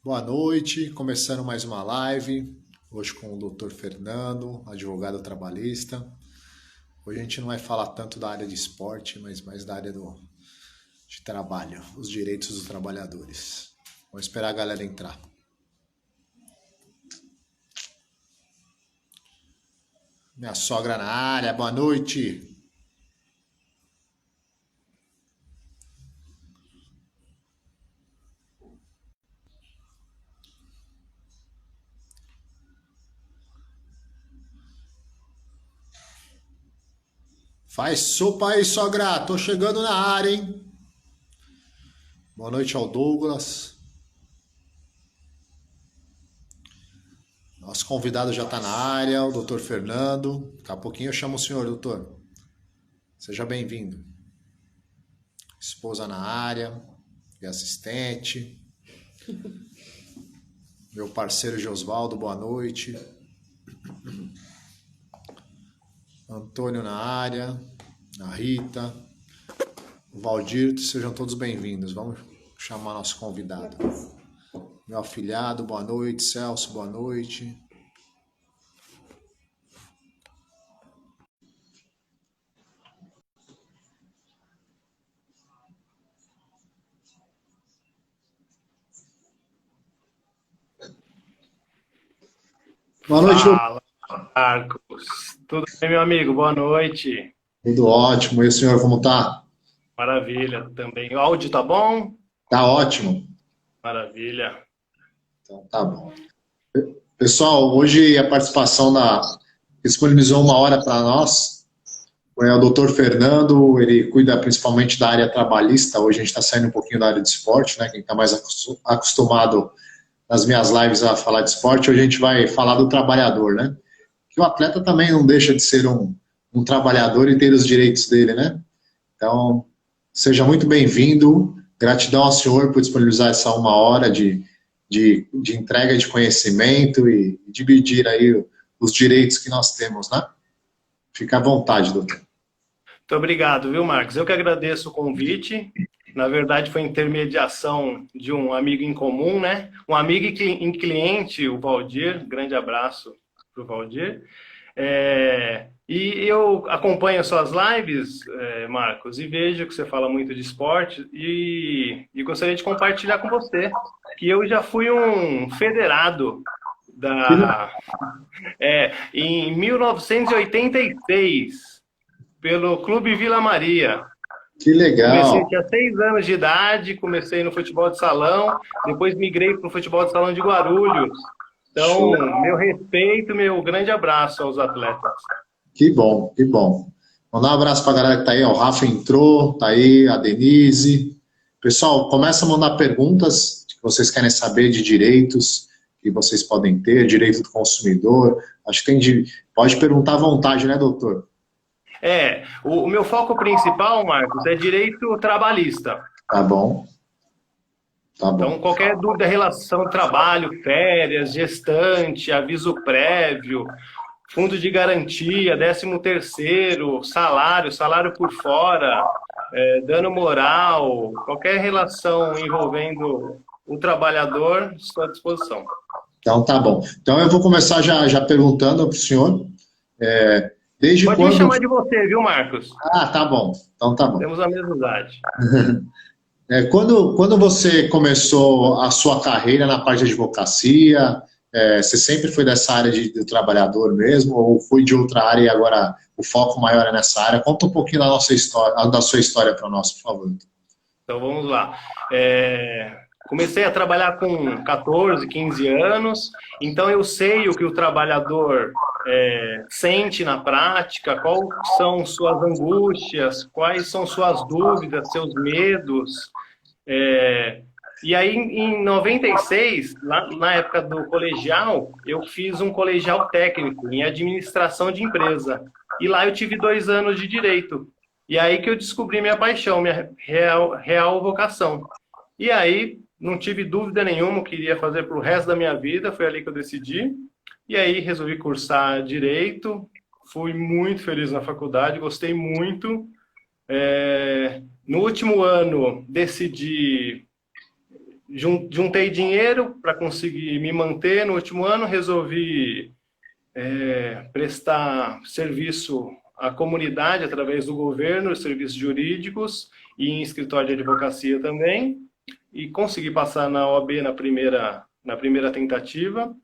Boa noite, começando mais uma live, hoje com o Dr. Fernando, advogado trabalhista. Hoje a gente não vai falar tanto da área de esporte, mas mais da área de trabalho, os direitos dos trabalhadores. Vamos esperar a galera entrar. Minha sogra na área, boa noite. Faz sopa aí, sogra, tô chegando na área, hein? Boa noite ao Douglas. Nosso convidado já está na área, o Dr. Fernando. Daqui a pouquinho eu chamo o senhor, doutor. Seja bem-vindo. Esposa na área, e assistente. Meu parceiro Josvaldo, boa noite. Antônio na área, a Rita, o Valdir, sejam todos bem-vindos. Vamos chamar nosso convidado. Meu afilhado, boa noite. Celso, boa noite. Boa noite, doutor. Fala, Marcos. Tudo bem, meu amigo? Boa noite. Tudo ótimo. E o senhor, como tá? Maravilha também. O áudio tá bom? Tá ótimo. Maravilha. Então tá bom. Pessoal, hoje a participação disponibilizou uma hora para nós. É o doutor Fernando, ele cuida principalmente da área trabalhista. Hoje a gente está saindo um pouquinho da área de esporte, né? Quem está mais acostumado nas minhas lives a falar de esporte, hoje a gente vai falar do trabalhador, né? Que o atleta também não deixa de ser um trabalhador e ter os direitos dele, né? Então, seja muito bem-vindo. Gratidão ao senhor por disponibilizar essa uma hora de entrega de conhecimento e dividir aí os direitos que nós temos, né? Fica à vontade, doutor. Muito obrigado, viu, Marcos? Eu que agradeço o convite. Na verdade, foi intermediação de um amigo em comum, né? Um amigo em cliente, o Valdir. Grande abraço para o Valdir. E eu acompanho as suas lives, Marcos, e vejo que você fala muito de esporte e gostaria de compartilhar com você que eu já fui um federado da, em 1986 pelo Clube Vila Maria. Que legal, Comecei, tinha 6 anos de idade, comecei no futebol de salão, depois migrei para o futebol de salão de Guarulhos. show. Então, meu respeito, meu grande abraço aos atletas. Que bom, que bom. Mandar um abraço para a galera que tá aí, ó. O Rafa entrou, tá aí, a Denise. Pessoal, começa a mandar perguntas que vocês querem saber de direitos que vocês podem ter, direito do consumidor. Acho que pode perguntar à vontade, né, doutor? O meu foco principal, Marcos, é direito trabalhista. Tá bom, tá bom. Então, qualquer dúvida em relação ao trabalho, férias, gestante, aviso prévio, fundo de garantia, 13º, salário por fora, dano moral, qualquer relação envolvendo o trabalhador, estou à disposição. Então tá bom. Então eu vou começar já perguntando para o senhor, desde Pode me quando... chamar de você, viu, Marcos? Ah, tá bom. Então tá bom. Temos a mesma idade. Quando você começou a sua carreira na parte de advocacia, você sempre foi dessa área do trabalhador mesmo, ou foi de outra área e agora o foco maior é nessa área? Conta um pouquinho da nossa história, da sua história para nós, por favor. Então vamos lá. Comecei a trabalhar com 14, 15 anos, então eu sei o que o trabalhador sente na prática, quais são suas angústias, quais são suas dúvidas, seus medos. E aí, em 96, na época do colegial, eu fiz um colegial técnico em administração de empresa. E lá eu tive 2 anos de direito. E aí que eu descobri minha paixão, minha real vocação. E aí, não tive dúvida nenhuma o que iria fazer para o resto da minha vida, foi ali que eu decidi. E aí, resolvi cursar Direito, fui muito feliz na faculdade, gostei muito. No último ano, decidi juntei dinheiro para conseguir me manter no último ano, resolvi prestar serviço à comunidade através do governo, serviços jurídicos e em escritório de advocacia também, e consegui passar na OAB na primeira tentativa.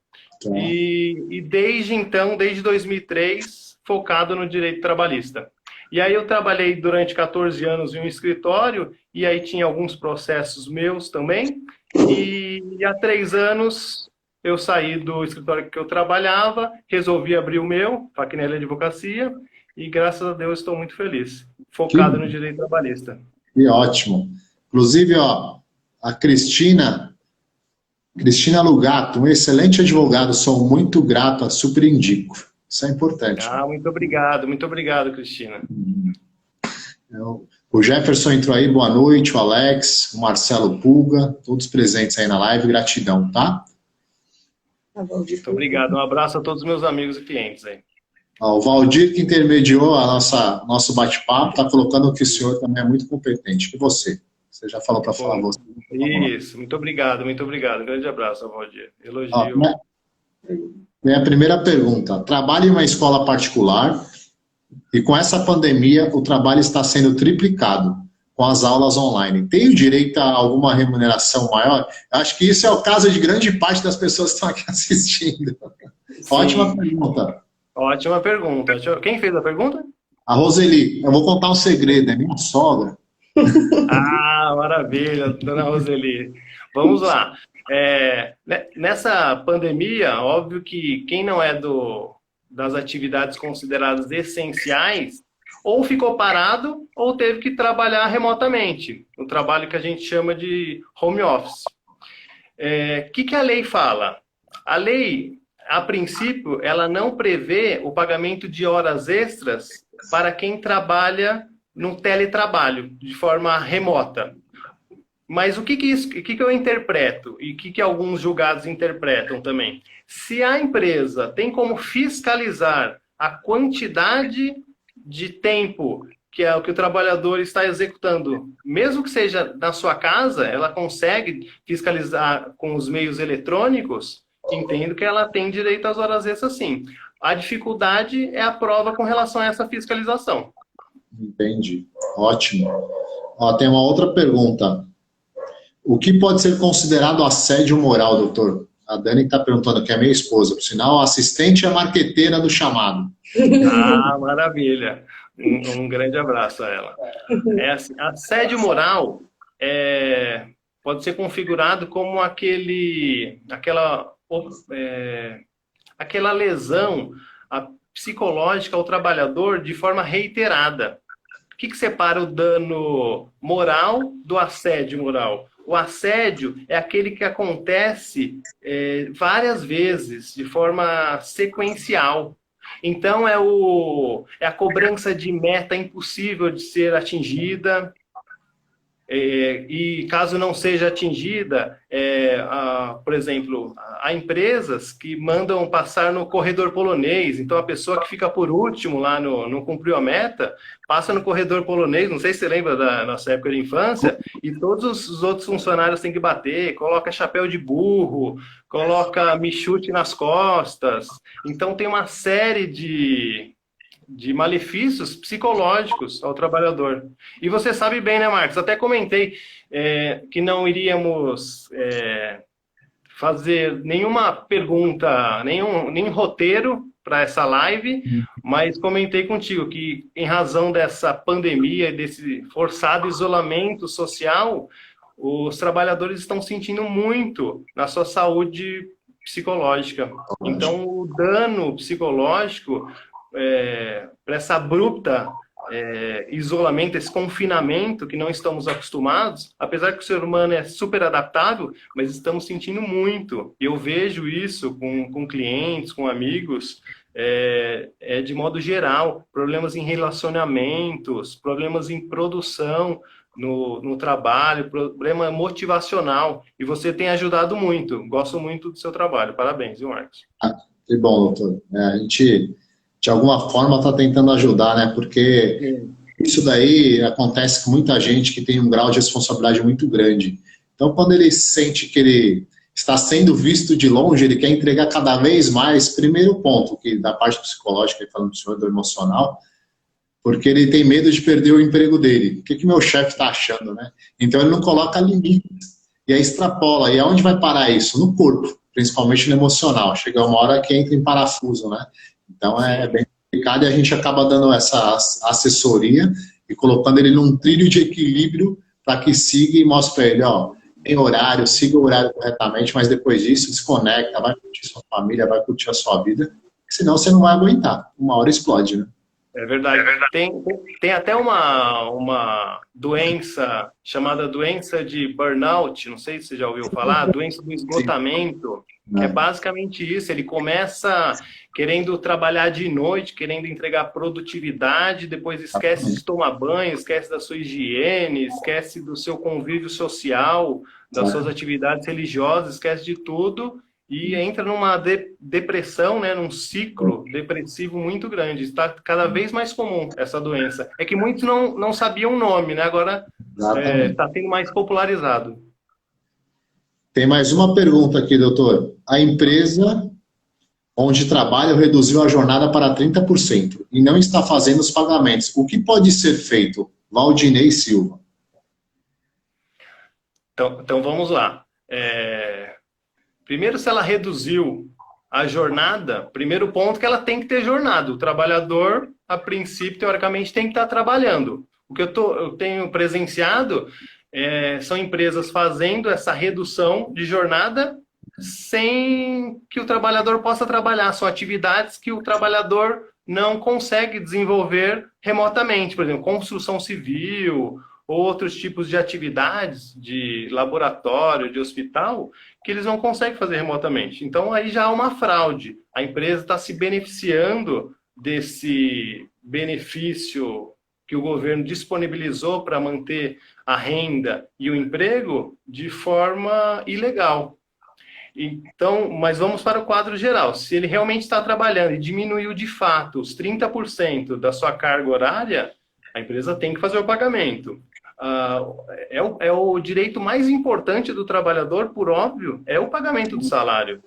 Tá. E desde então, desde 2003, focado no direito trabalhista. E aí eu trabalhei durante 14 anos em um escritório, e aí tinha alguns processos meus também, e há 3 anos eu saí do escritório que eu trabalhava, resolvi abrir o meu, Facchinelli Advocacia, e graças a Deus estou muito feliz, focado no direito trabalhista. Que ótimo. Inclusive, ó, a Cristina Lugato, um excelente advogado, sou muito grato, super indico. Isso é importante. Muito obrigado, Cristina. O Jefferson entrou aí, boa noite, o Alex, o Marcelo Pulga, todos presentes aí na live, gratidão, tá? Muito obrigado, um abraço a todos os meus amigos e clientes aí. O Valdir, que intermediou nosso bate-papo, está colocando que o senhor também é muito competente. E você? Você já falou para falar você. Isso, muito obrigado. Um grande abraço, Valdir. Elogio. Vem a primeira pergunta. Trabalho em uma escola particular e com essa pandemia o trabalho está sendo triplicado com as aulas online. Tenho direito a alguma remuneração maior? Acho que isso é o caso de grande parte das pessoas que estão aqui assistindo. Sim. Ótima pergunta. Ótima pergunta. Quem fez a pergunta? A Roseli. Eu vou contar um segredo, é minha sogra. Maravilha, dona Roseli. Vamos lá. Nessa pandemia, óbvio que quem não é das atividades consideradas essenciais, ou ficou parado, ou teve que trabalhar remotamente. O trabalho que a gente chama de home office. O que a lei fala? A lei, a princípio, ela não prevê o pagamento de horas extras para quem trabalha no teletrabalho, de forma remota. Mas o que eu interpreto, e o que alguns julgados interpretam também? Se a empresa tem como fiscalizar a quantidade de tempo que o trabalhador está executando, mesmo que seja na sua casa, ela consegue fiscalizar com os meios eletrônicos, entendo que ela tem direito às horas extras, sim. A dificuldade é a prova com relação a essa fiscalização. Entendi. Ótimo. Tem uma outra pergunta. O que pode ser considerado assédio moral, doutor? A Dani está perguntando, que é minha esposa. Por sinal, a assistente é a marqueteira do chamado. Maravilha. Um grande abraço a ela. Assim, assédio moral pode ser configurado como aquela lesão psicológica ao trabalhador de forma reiterada. O que separa o dano moral do assédio moral? O assédio é aquele que acontece várias vezes, de forma sequencial. Então, é a cobrança de meta impossível de ser atingida, e caso não seja atingida, por exemplo, há empresas que mandam passar no corredor polonês. Então, a pessoa que fica por último lá, não cumpriu a meta, passa no corredor polonês, não sei se você lembra da nossa época de infância, e todos os outros funcionários têm que bater, coloca chapéu de burro, coloca michute nas costas. Então, tem uma série de malefícios psicológicos ao trabalhador. E você sabe bem, né, Marcos? Até comentei que não iríamos fazer nenhuma pergunta, nenhum roteiro para essa live, mas comentei contigo que, em razão dessa pandemia, desse forçado isolamento social, os trabalhadores estão sentindo muito na sua saúde psicológica. Então, o dano psicológico para essa abrupta isolamento, esse confinamento que não estamos acostumados, apesar que o ser humano é super adaptável, mas estamos sentindo muito. Eu vejo isso com clientes, com amigos, de modo geral, problemas em relacionamentos, problemas em produção no trabalho, problema motivacional, e você tem ajudado muito. Gosto muito do seu trabalho. Parabéns, viu, Marcos? Que bom, doutor. A gente, de alguma forma, está tentando ajudar, né? Porque isso daí acontece com muita gente que tem um grau de responsabilidade muito grande. Então, quando ele sente que ele está sendo visto de longe, ele quer entregar cada vez mais, primeiro ponto, que da parte psicológica, falando do senhor, do emocional, porque ele tem medo de perder o emprego dele. O que meu chefe está achando, né? Então, ele não coloca limites, e aí extrapola. E aonde vai parar isso? No corpo, principalmente no emocional. Chega uma hora que entra em parafuso, né? Então, é bem complicado e a gente acaba dando essa assessoria e colocando ele num trilho de equilíbrio para que siga e mostre para ele, ó, tem horário, siga o horário corretamente, mas depois disso desconecta, vai curtir sua família, vai curtir a sua vida, senão você não vai aguentar. Uma hora explode, né? É verdade. Tem até uma doença chamada doença de burnout, não sei se você já ouviu falar, doença do esgotamento, que é basicamente isso. Ele começa querendo trabalhar de noite, querendo entregar produtividade, depois esquece de tomar banho, esquece da sua higiene, esquece do seu convívio social, das suas atividades religiosas, esquece de tudo. E entra numa depressão, né, num ciclo depressivo muito grande. Está cada vez mais comum essa doença. É que muitos não sabiam o nome, né? Agora está sendo mais popularizado. Tem mais uma pergunta aqui, doutor. A empresa onde trabalho reduziu a jornada para 30% e não está fazendo os pagamentos. O que pode ser feito? Valdinei Silva. Então vamos lá. Primeiro, se ela reduziu a jornada, primeiro ponto que ela tem que ter jornada. O trabalhador, a princípio, teoricamente, tem que estar trabalhando. O que eu tenho presenciado são empresas fazendo essa redução de jornada sem que o trabalhador possa trabalhar. São atividades que o trabalhador não consegue desenvolver remotamente. Por exemplo, construção civil, outros tipos de atividades de laboratório, de hospital, que eles não conseguem fazer remotamente. Então, aí já há uma fraude. A empresa está se beneficiando desse benefício que o governo disponibilizou para manter a renda e o emprego de forma ilegal. Então, mas vamos para o quadro geral. Se ele realmente está trabalhando e diminuiu de fato os 30% da sua carga horária, a empresa tem que fazer o pagamento. É o direito mais importante do trabalhador, por óbvio, é o pagamento do salário.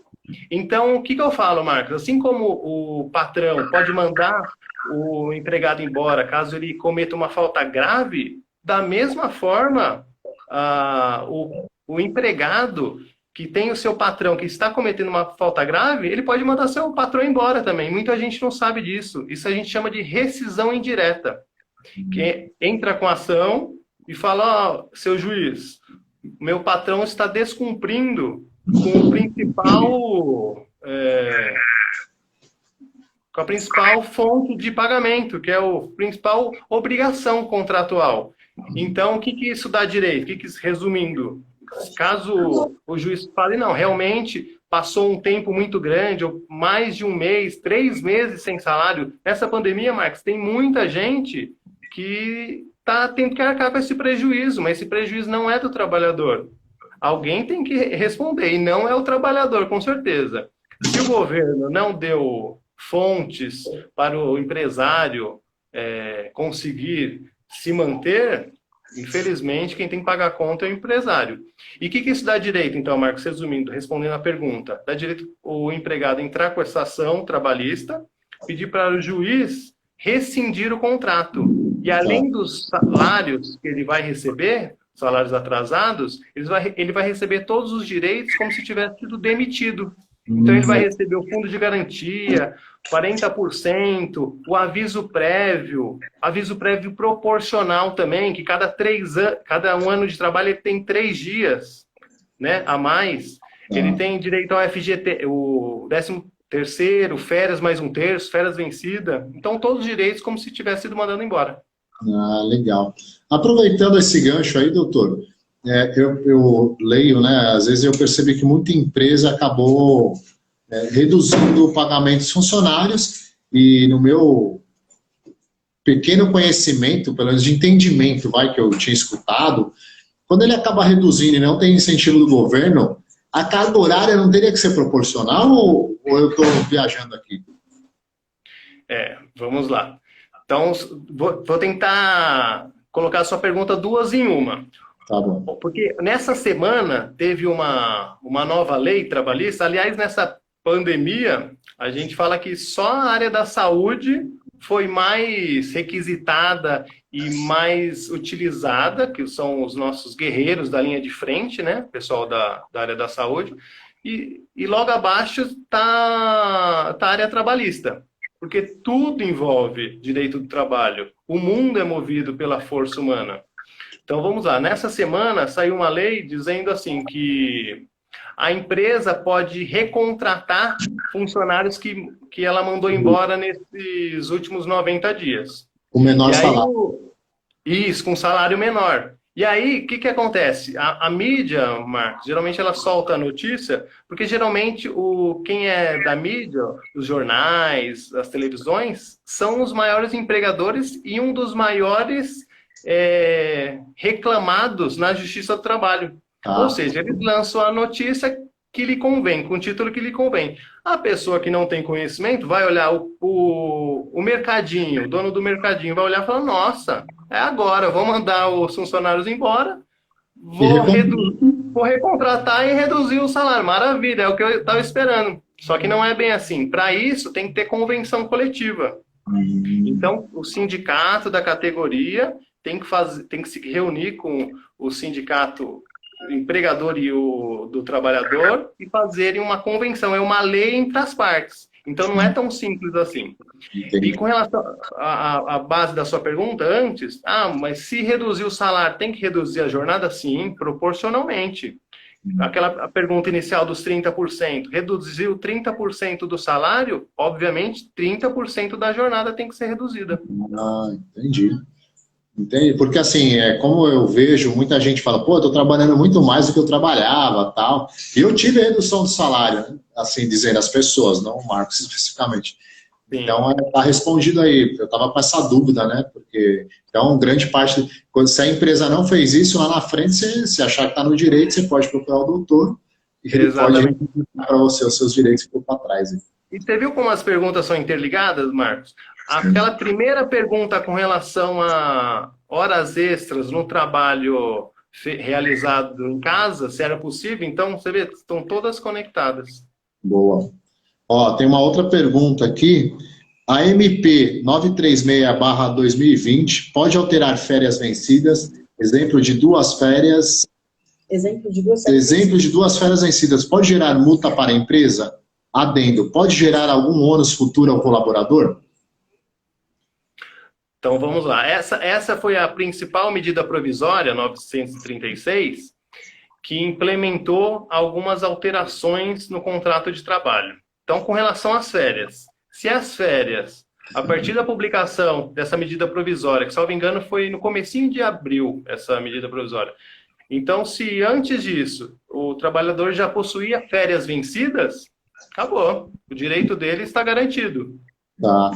Então, o que eu falo, Marcos? Assim como o patrão pode mandar o empregado embora caso ele cometa uma falta grave, da mesma forma, o empregado que tem o seu patrão que está cometendo uma falta grave, ele pode mandar seu patrão embora também. Muita gente não sabe disso. Isso a gente chama de rescisão indireta. Que entra com a ação e fala, ó, seu juiz, meu patrão está descumprindo com a principal fonte de pagamento, que é a principal obrigação contratual. Então, o que isso dá direito? Resumindo, caso o juiz fale, não, realmente passou um tempo muito grande, ou mais de um mês, 3 meses sem salário. Nessa pandemia, Marcos, tem muita gente que está tendo que arcar com esse prejuízo, mas esse prejuízo não é do trabalhador. Alguém tem que responder, e não é o trabalhador, com certeza. Se o governo não deu fontes para o empresário conseguir se manter, infelizmente, quem tem que pagar a conta é o empresário. E o que isso dá direito, então, Marcos, resumindo, respondendo a pergunta? Dá direito o empregado entrar com essa ação trabalhista, pedir para o juiz rescindir o contrato. E além dos salários que ele vai receber, salários atrasados, ele vai receber todos os direitos como se tivesse sido demitido. Então, ele vai receber o fundo de garantia, 40%, o aviso prévio proporcional também, que cada um ano de trabalho ele tem 3 dias, né, a mais. Ele tem direito ao FGT, o 13º, férias mais 1/3, férias vencida. Então, todos os direitos como se tivesse sido mandado embora. Legal. Aproveitando esse gancho aí, doutor, eu leio, né, às vezes eu percebi que muita empresa acabou reduzindo o pagamento dos funcionários e no meu pequeno conhecimento, pelo menos de entendimento, que eu tinha escutado, quando ele acaba reduzindo e não tem incentivo do governo, a carga horária não teria que ser proporcional ou eu estou viajando aqui? Vamos lá. Então, vou tentar colocar a sua pergunta 2 em uma. Tá bom. Porque nessa semana teve uma nova lei trabalhista. Aliás, nessa pandemia, a gente fala que só a área da saúde foi mais requisitada e mais utilizada, que são os nossos guerreiros da linha de frente, né? Pessoal da área da saúde. E logo abaixo está a área trabalhista, porque tudo envolve direito do trabalho. O mundo é movido pela força humana. Então vamos lá, nessa semana saiu uma lei dizendo assim que a empresa pode recontratar funcionários que ela mandou embora nesses últimos 90 dias. O menor E aí, salário. isso, com salário menor. E aí, o que acontece? A mídia, Marcos, geralmente ela solta a notícia, porque geralmente quem é da mídia, os jornais, as televisões, são os maiores empregadores e um dos maiores reclamados na Justiça do Trabalho. Ou Tá. seja, eles lançam a notícia que lhe convém, com o título que lhe convém. A pessoa que não tem conhecimento vai olhar o mercadinho, o dono do mercadinho vai olhar e falar, nossa, é agora, vou mandar os funcionários embora, E vou recontratar e reduzir o salário. Maravilha, é o que eu estava esperando. Só que não é bem assim. Para isso, tem que ter convenção coletiva. Então, o sindicato da categoria tem que se reunir com o sindicato empregador e do trabalhador e fazerem uma convenção. É uma lei entre as partes. Então, não é tão simples assim. E com relação à base da sua pergunta antes, mas se reduzir o salário, tem que reduzir a jornada? Sim, proporcionalmente. A pergunta inicial dos 30%, reduziu 30% do salário, obviamente 30% da jornada tem que ser reduzida. Entendi. Entendi. Porque assim, como eu vejo, muita gente fala, pô, eu tô trabalhando muito mais do que eu trabalhava, tal. E eu tive redução do salário, né? Assim, dizendo as pessoas, não o Marcos especificamente. Sim. Então, está respondido aí. Eu estava com essa dúvida, né? Porque, então, grande parte... Se a empresa não fez isso, lá na frente, se achar que está no direito, você pode procurar o doutor e ele pode representar para você os seus direitos que ficou para trás. E você viu como as perguntas são interligadas, Marcos? Aquela primeira pergunta com relação a horas extras no trabalho realizado em casa, se era possível, então, você vê, estão todas conectadas. Boa. Ó, tem uma outra pergunta aqui. A MP 936/2020 pode alterar férias vencidas? Exemplo de duas férias. Exemplo de duas férias vencidas. Pode gerar multa para a empresa? Adendo. Pode gerar algum ônus futuro ao colaborador? Então vamos lá. Essa foi a principal medida provisória, 936, que implementou algumas alterações no contrato de trabalho. Então, com relação às férias, se as férias, a partir da publicação dessa medida provisória, que, salvo engano, foi no comecinho de abril, essa medida provisória. Então, se antes disso o trabalhador já possuía férias vencidas, acabou. O direito dele está garantido. Tá.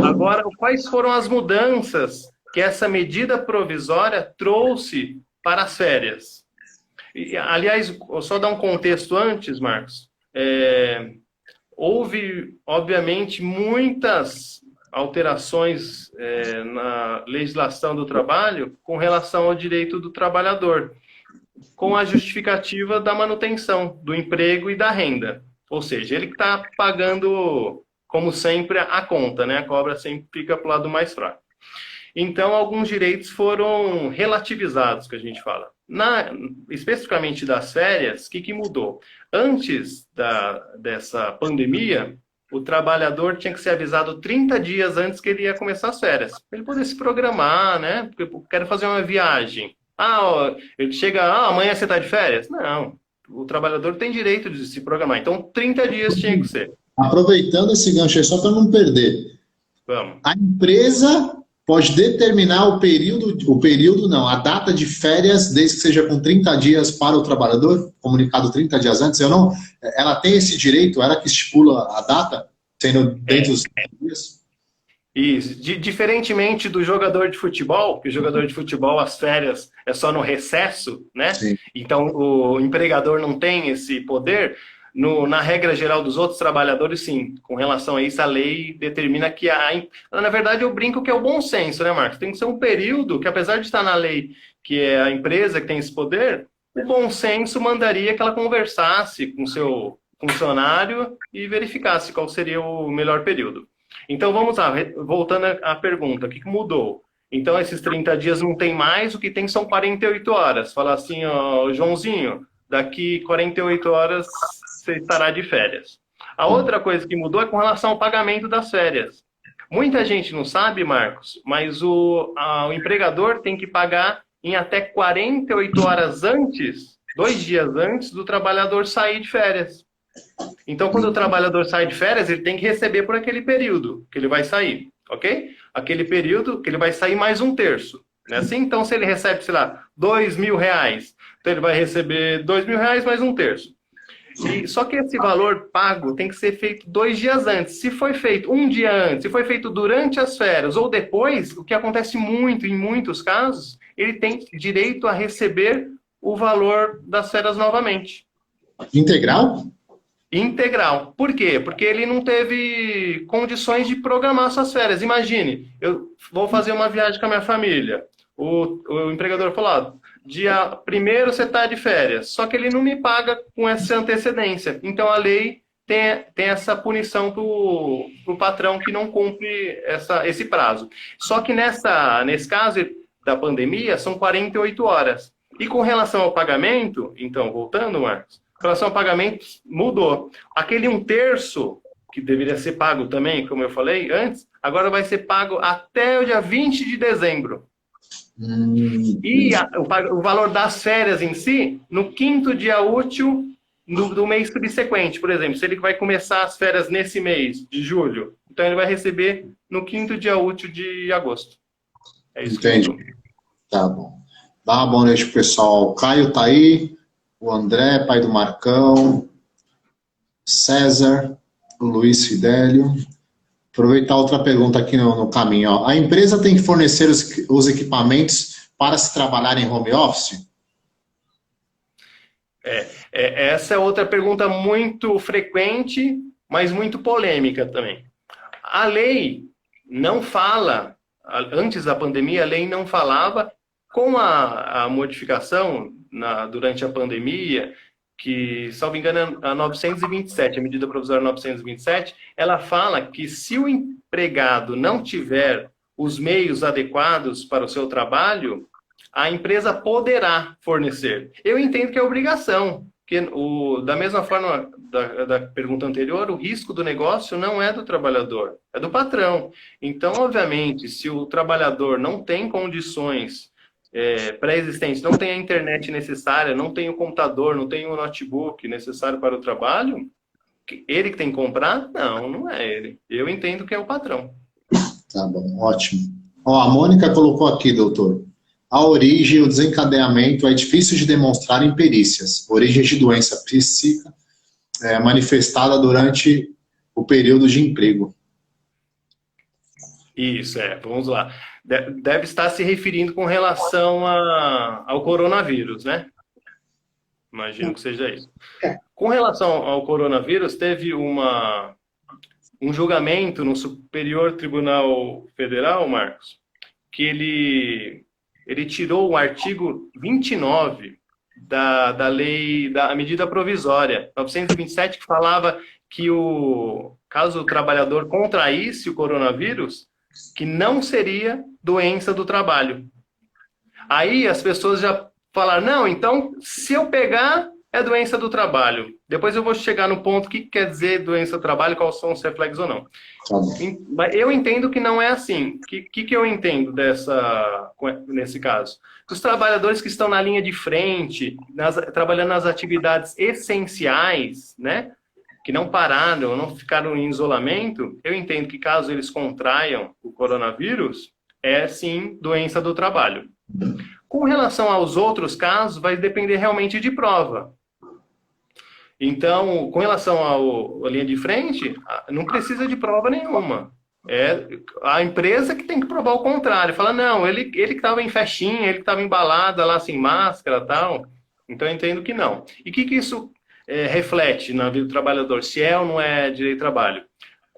Agora, quais foram as mudanças que essa medida provisória trouxe para as férias? E, aliás, vou só dar um contexto antes, Marcos. Houve, obviamente, muitas alterações na legislação do trabalho com relação ao direito do trabalhador, com a justificativa da manutenção do emprego e da renda. Ou seja, ele que está pagando, como sempre, a conta, né? A cobra sempre fica para o lado mais fraco. Então, alguns direitos foram relativizados, que a gente fala. Especificamente das férias, o que mudou? Antes dessa pandemia, o trabalhador tinha que ser avisado 30 dias antes que ele ia começar as férias. Para ele poder se programar, né? Porque eu quero fazer uma viagem. Ele chega, amanhã você está de férias? Não, o trabalhador tem direito de se programar. Então, 30 dias tinha que ser. Aproveitando esse gancho aí, só para não perder. Vamos. A empresa pode determinar a data de férias, desde que seja com 30 dias para o trabalhador, comunicado 30 dias antes. Ela tem esse direito, ela que estipula a data, sendo dentro dos 30 dias? Isso. Diferentemente do jogador de futebol, que o jogador de futebol, as férias é só no recesso, né? Sim. Então o empregador não tem esse poder. Na regra geral dos outros trabalhadores, sim. Com relação a isso, a lei determina que na verdade, eu brinco que é o bom senso, né, Marcos? Tem que ser um período que, apesar de estar na lei que é a empresa que tem esse poder, o bom senso mandaria que ela conversasse com o seu funcionário e verificasse qual seria o melhor período. Então, vamos lá, voltando à pergunta, o que mudou? Então, esses 30 dias não tem mais, o que tem são 48 horas. Fala assim, ó, Joãozinho, daqui 48 horas você estará de férias. A outra coisa que mudou é com relação ao pagamento das férias. Muita gente não sabe, Marcos, mas o empregador tem que pagar em até 48 horas antes, 2 dias antes do trabalhador sair de férias. Então, quando o trabalhador sai de férias, ele tem que receber por aquele período que ele vai sair, ok? Aquele período que ele vai sair mais um terço. Né? Assim, então, se ele recebe, sei lá, R$ 2.000, então ele vai receber R$ 2.000 mais um terço. Só que esse valor pago tem que ser feito 2 dias antes. Se foi feito um dia antes, se foi feito durante as férias ou depois, o que acontece muito, em muitos casos, ele tem direito a receber o valor das férias novamente. Integral? Integral. Por quê? Porque ele não teve condições de programar suas férias. Imagine, eu vou fazer uma viagem com a minha família. O empregador falou, dia 1º você está de férias, só que ele não me paga com essa antecedência. Então a lei tem essa punição para o patrão que não cumpre esse prazo. Só que nesse caso da pandemia, são 48 horas. E com relação ao pagamento, então, voltando, Marcos, com relação ao pagamento, mudou. Aquele 1/3, que deveria ser pago também, como eu falei antes, agora vai ser pago até o dia 20 de dezembro. E o valor das férias em si, no 5º dia útil do mês subsequente. Por exemplo, se ele vai começar as férias nesse mês de julho, então ele vai receber no 5º dia útil de agosto. É isso. Entendi. Tá bom. Dá uma boa noite pro pessoal. O Caio tá aí, o André, pai do Marcão, César, o Luiz Fidélio. Aproveitar outra pergunta aqui no caminho. Ó. A empresa tem que fornecer os equipamentos para se trabalhar em home office? Essa é outra pergunta muito frequente, mas muito polêmica também. A lei não fala, antes da pandemia, a lei não falava, com a modificação durante a pandemia, que, salvo engano, a 927, a medida provisória 927, ela fala que se o empregado não tiver os meios adequados para o seu trabalho, a empresa poderá fornecer. Eu entendo que é obrigação, porque da mesma forma da pergunta anterior, o risco do negócio não é do trabalhador, é do patrão. Então, obviamente, se o trabalhador não tem condições pré-existentes, não tem a internet necessária, não tem o computador, não tem o notebook necessário para o trabalho, ele que tem que comprar? Não é ele. Eu entendo que é o patrão. Tá bom, ótimo. Ó, a Mônica colocou aqui, doutor. A origem e o desencadeamento é difícil de demonstrar em perícias. Origem de doença psíquica manifestada durante o período de emprego. Isso, vamos lá. Deve estar se referindo com relação ao coronavírus, né? Imagino que seja isso. Com relação ao coronavírus, teve um julgamento no Superior Tribunal Federal, Marcos, que ele tirou o artigo 29 da lei, da medida provisória 927, que falava que caso o trabalhador contraísse o coronavírus, que não seria doença do trabalho. Aí as pessoas já falaram, não, então, se eu pegar, é doença do trabalho. Depois eu vou chegar no ponto que quer dizer doença do trabalho, quais são os reflexos ou não. Mas eu entendo que não é assim. O que eu entendo nesse caso? Os trabalhadores que estão na linha de frente, trabalhando nas atividades essenciais, né? Que não pararam, não ficaram em isolamento, eu entendo que caso eles contraiam o coronavírus, é sim doença do trabalho. Com relação aos outros casos, vai depender realmente de prova. Então, com relação à linha de frente, não precisa de prova nenhuma. É a empresa que tem que provar o contrário. Fala, não, ele que estava em festinha, ele que estava em balada lá sem máscara e tal. Então, eu entendo que não. E o que isso reflete na vida do trabalhador, se é ou não é direito de trabalho?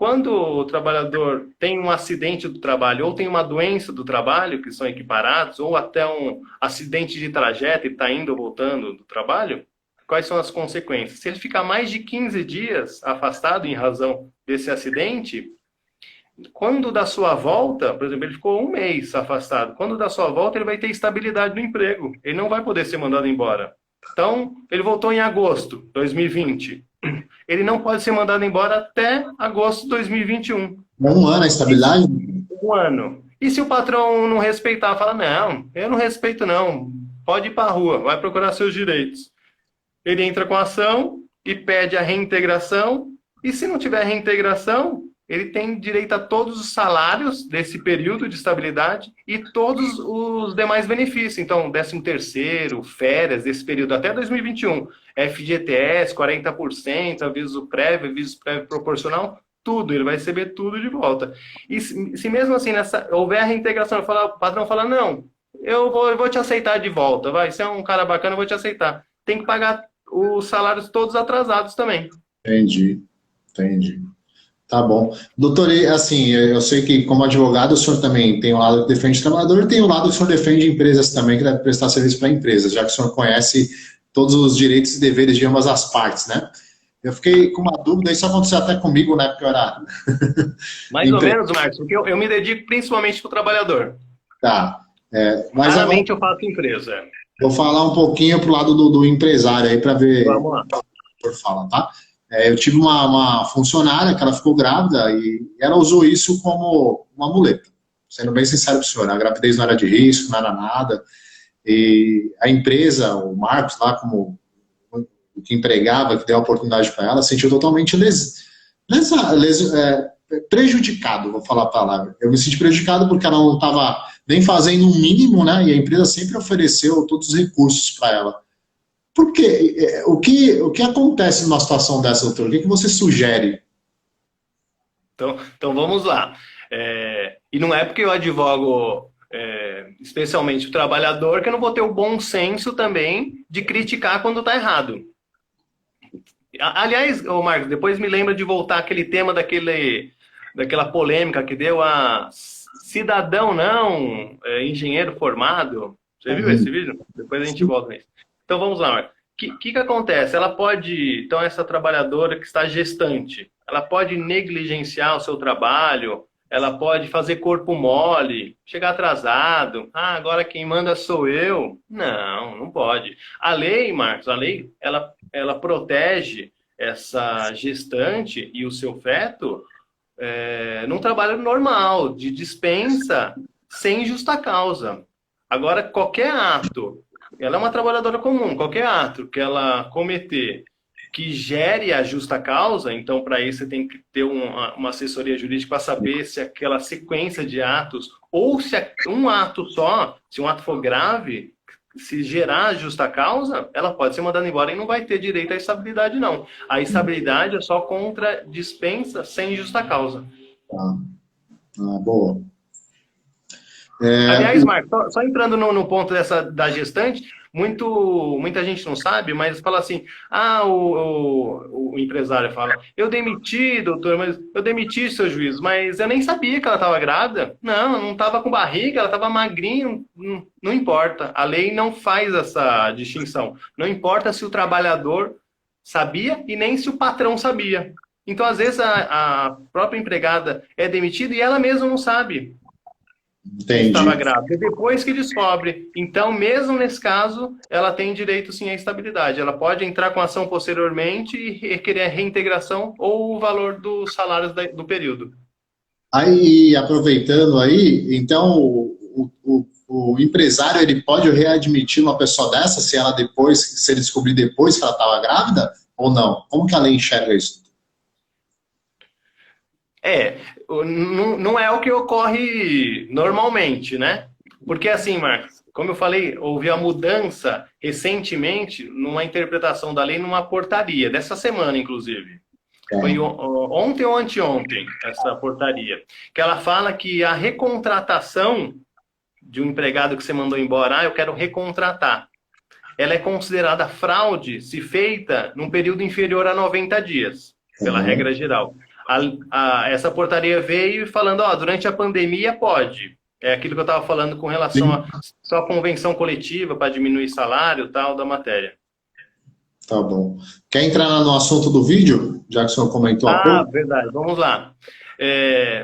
quando o trabalhador tem um acidente do trabalho ou tem uma doença do trabalho, que são equiparados, ou até um acidente de trajeto e está indo ou voltando do trabalho, quais são as consequências? Se ele ficar mais de 15 dias afastado em razão desse acidente, quando da sua volta, por exemplo, ele ficou um mês afastado, quando da sua volta ele vai ter estabilidade no emprego, ele não vai poder ser mandado embora. Então, ele voltou em agosto de 2020. Ele não pode ser mandado embora até agosto de 2021. Um ano a estabilidade? Um ano. E se o patrão não respeitar, fala, não, eu não respeito não, pode ir para a rua, vai procurar seus direitos. Ele entra com a ação e pede a reintegração, e se não tiver reintegração, ele tem direito a todos os salários desse período de estabilidade e todos os demais benefícios. Então, 13º, férias desse período até 2021, FGTS, 40%, aviso prévio proporcional, tudo, ele vai receber tudo de volta. E se mesmo assim houver a reintegração, o patrão fala, não, eu vou te aceitar de volta, vai, você é um cara bacana, eu vou te aceitar. Tem que pagar os salários todos atrasados também. Entendi. Tá bom. Doutor, assim, eu sei que como advogado o senhor também tem um lado que defende o trabalhador e tem um lado que o senhor defende empresas também, que deve prestar serviço para empresas, já que o senhor conhece todos os direitos e deveres de ambas as partes, né? Eu fiquei com uma dúvida, isso aconteceu até comigo, né? Porque eu era... Mais ou menos, Marcos, porque eu me dedico principalmente para o trabalhador. Tá. Mas raramente eu faço empresa. Vou falar um pouquinho pro lado do empresário aí para ver. Vamos lá. O que o doutor fala, tá? Eu tive uma funcionária que ela ficou grávida e ela usou isso como uma muleta. Sendo bem sincero para o senhor, a gravidez não era de risco, não era nada. E a empresa, o Marcos lá, como o que empregava, que deu a oportunidade para ela, sentiu totalmente prejudicado, vou falar a palavra. Eu me senti prejudicado porque ela não estava nem fazendo o mínimo, né? E a empresa sempre ofereceu todos os recursos para ela. Por quê? O que acontece numa situação dessa, doutor? O que você sugere? Então vamos lá. E não é porque eu advogo especialmente o trabalhador que eu não vou ter o bom senso também de criticar quando está errado. Aliás, Marcos, depois me lembra de voltar aquele tema daquela polêmica que deu a cidadão não, engenheiro formado. Você viu esse vídeo? Depois a gente volta nisso. Então vamos lá, Marcos. O que acontece? Ela pode, então essa trabalhadora que está gestante, ela pode negligenciar o seu trabalho, ela pode fazer corpo mole, chegar atrasado. Ah, agora quem manda sou eu. Não pode. A lei, Marcos, ela protege essa gestante e o seu feto num trabalho normal, de dispensa, sem justa causa. Agora, qualquer ato, ela é uma trabalhadora comum, qualquer ato que ela cometer que gere a justa causa, então para isso você tem que ter uma assessoria jurídica para saber se aquela sequência de atos, ou se um ato só, se um ato for grave, se gerar a justa causa, ela pode ser mandada embora e não vai ter direito à estabilidade, não. A estabilidade é só contra dispensa sem justa causa. Boa. Aliás, Marcos, só entrando no ponto da gestante, muita gente não sabe, mas fala assim, o empresário fala, eu demiti, doutor, mas eu demiti, seu juiz, mas eu nem sabia que ela estava grávida. Não estava com barriga, ela estava magrinha, não importa. A lei não faz essa distinção. Não importa se o trabalhador sabia e nem se o patrão sabia. Então, às vezes, a própria empregada é demitida e ela mesma não sabe. Entendi. Estava grávida, depois que descobre. Então, mesmo nesse caso, ela tem direito sim à estabilidade. Ela pode entrar com ação posteriormente e requerer a reintegração ou o valor dos salários do período. Aí, aproveitando aí, então o empresário ele pode readmitir uma pessoa dessa se ele descobrir depois que ela estava grávida ou não? Como que a lei enxerga isso? Não é o que ocorre normalmente, né? Porque assim, Marcos, como eu falei, houve a mudança recentemente numa interpretação da lei numa portaria, dessa semana, inclusive. Foi ontem ou anteontem, essa portaria. Que ela fala que a recontratação de um empregado que você mandou embora, eu quero recontratar. Ela é considerada fraude se feita num período inferior a 90 dias, pela regra geral. essa portaria veio falando, ó, durante a pandemia pode. É aquilo que eu estava falando com relação a só a convenção coletiva para diminuir salário e tal da matéria. Tá bom. Quer entrar no assunto do vídeo, já que o senhor comentou há Ah, pouco? verdade. Vamos lá.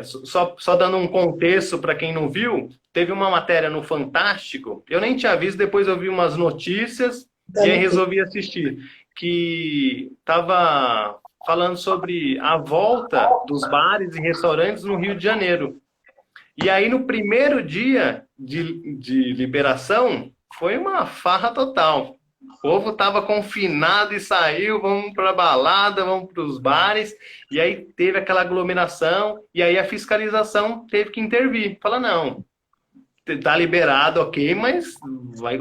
Só dando um contexto para quem não viu, teve uma matéria no Fantástico, eu nem tinha visto, depois eu vi umas notícias e aí resolvi assistir, que estava falando sobre a volta dos bares e restaurantes no Rio de Janeiro. E aí, no primeiro dia de liberação, foi uma farra total. O povo estava confinado e saiu, vamos para a balada, vamos para os bares, e aí teve aquela aglomeração, e aí a fiscalização teve que intervir. Fala, não, tá liberado, ok, mas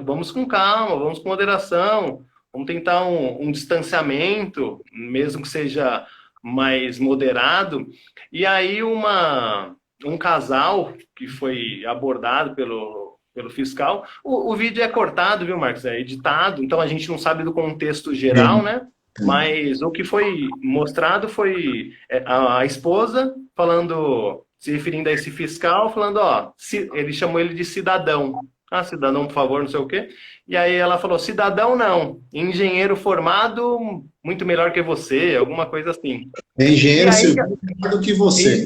vamos com calma, vamos com moderação, vamos tentar um distanciamento, mesmo que seja mais moderado. E aí um casal que foi abordado pelo fiscal, o vídeo é cortado, viu, Marcos? É editado, então a gente não sabe do contexto geral, né? Mas o que foi mostrado foi a esposa falando, se referindo a esse fiscal, falando, ó, ele chamou ele de cidadão. Ah, cidadão, por favor, não sei o quê. E aí ela falou, cidadão não, engenheiro formado, muito melhor que você, alguma coisa assim. Engenheiro E aí, civil do que você.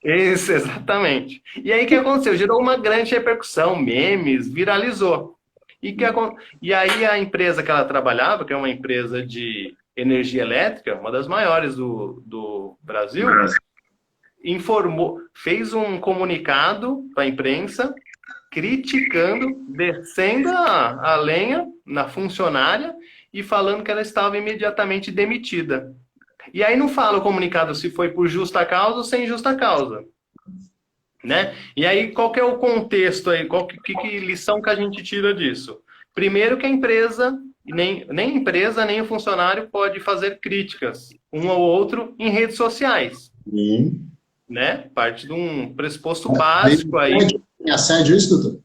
isso, exatamente. E aí o que aconteceu? Gerou uma grande repercussão, memes, viralizou. E aí a empresa que ela trabalhava, que é uma empresa de energia elétrica, uma das maiores do Brasil, informou, fez um comunicado para a imprensa, criticando, descendo a lenha na funcionária e falando que ela estava imediatamente demitida. E aí não fala o comunicado se foi por justa causa ou sem justa causa, né? E aí qual que é o contexto aí? Que lição que a gente tira disso? Primeiro que a empresa, nem a empresa, nem o funcionário pode fazer críticas um ao outro em redes sociais, né? Parte de um pressuposto básico aí. Tem assédio isso, doutor?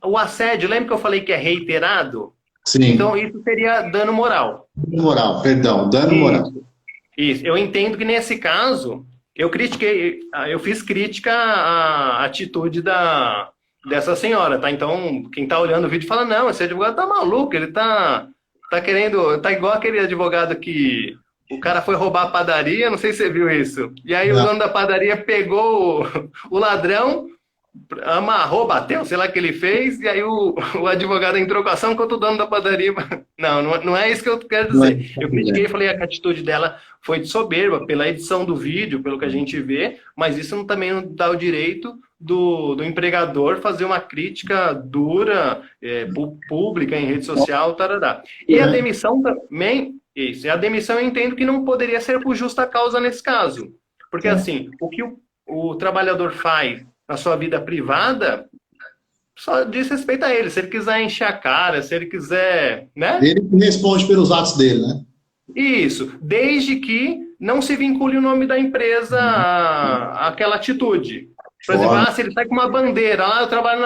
O assédio, lembra que eu falei que é reiterado? Sim. Então isso seria dano moral. Dano moral, perdão, dano moral. Isso, eu entendo que nesse caso, eu fiz crítica à atitude dessa senhora, tá? Então, quem tá olhando o vídeo fala, não, esse advogado tá maluco, ele tá querendo, tá igual aquele advogado que o cara foi roubar a padaria, não sei se você viu isso. E aí o dono da padaria pegou o ladrão, amarrou, bateu, sei lá o que ele fez, e aí o advogado entrou com a ação contra o dono da padaria. Não é isso que eu quero dizer. Eu critiquei e falei que a atitude dela foi de soberba, pela edição do vídeo, pelo que a gente vê, mas isso também não dá o direito do empregador fazer uma crítica dura, pública, em rede social, tarará. E a demissão também, isso, e a demissão eu entendo que não poderia ser por justa causa nesse caso. Porque assim, o que o trabalhador faz na sua vida privada, só diz respeito a ele. Se ele quiser encher a cara, se ele quiser, né? Ele que responde pelos atos dele, né? Isso, desde que não se vincule o nome da empresa àquela atitude. Por exemplo, se ele sai com uma bandeira, eu trabalho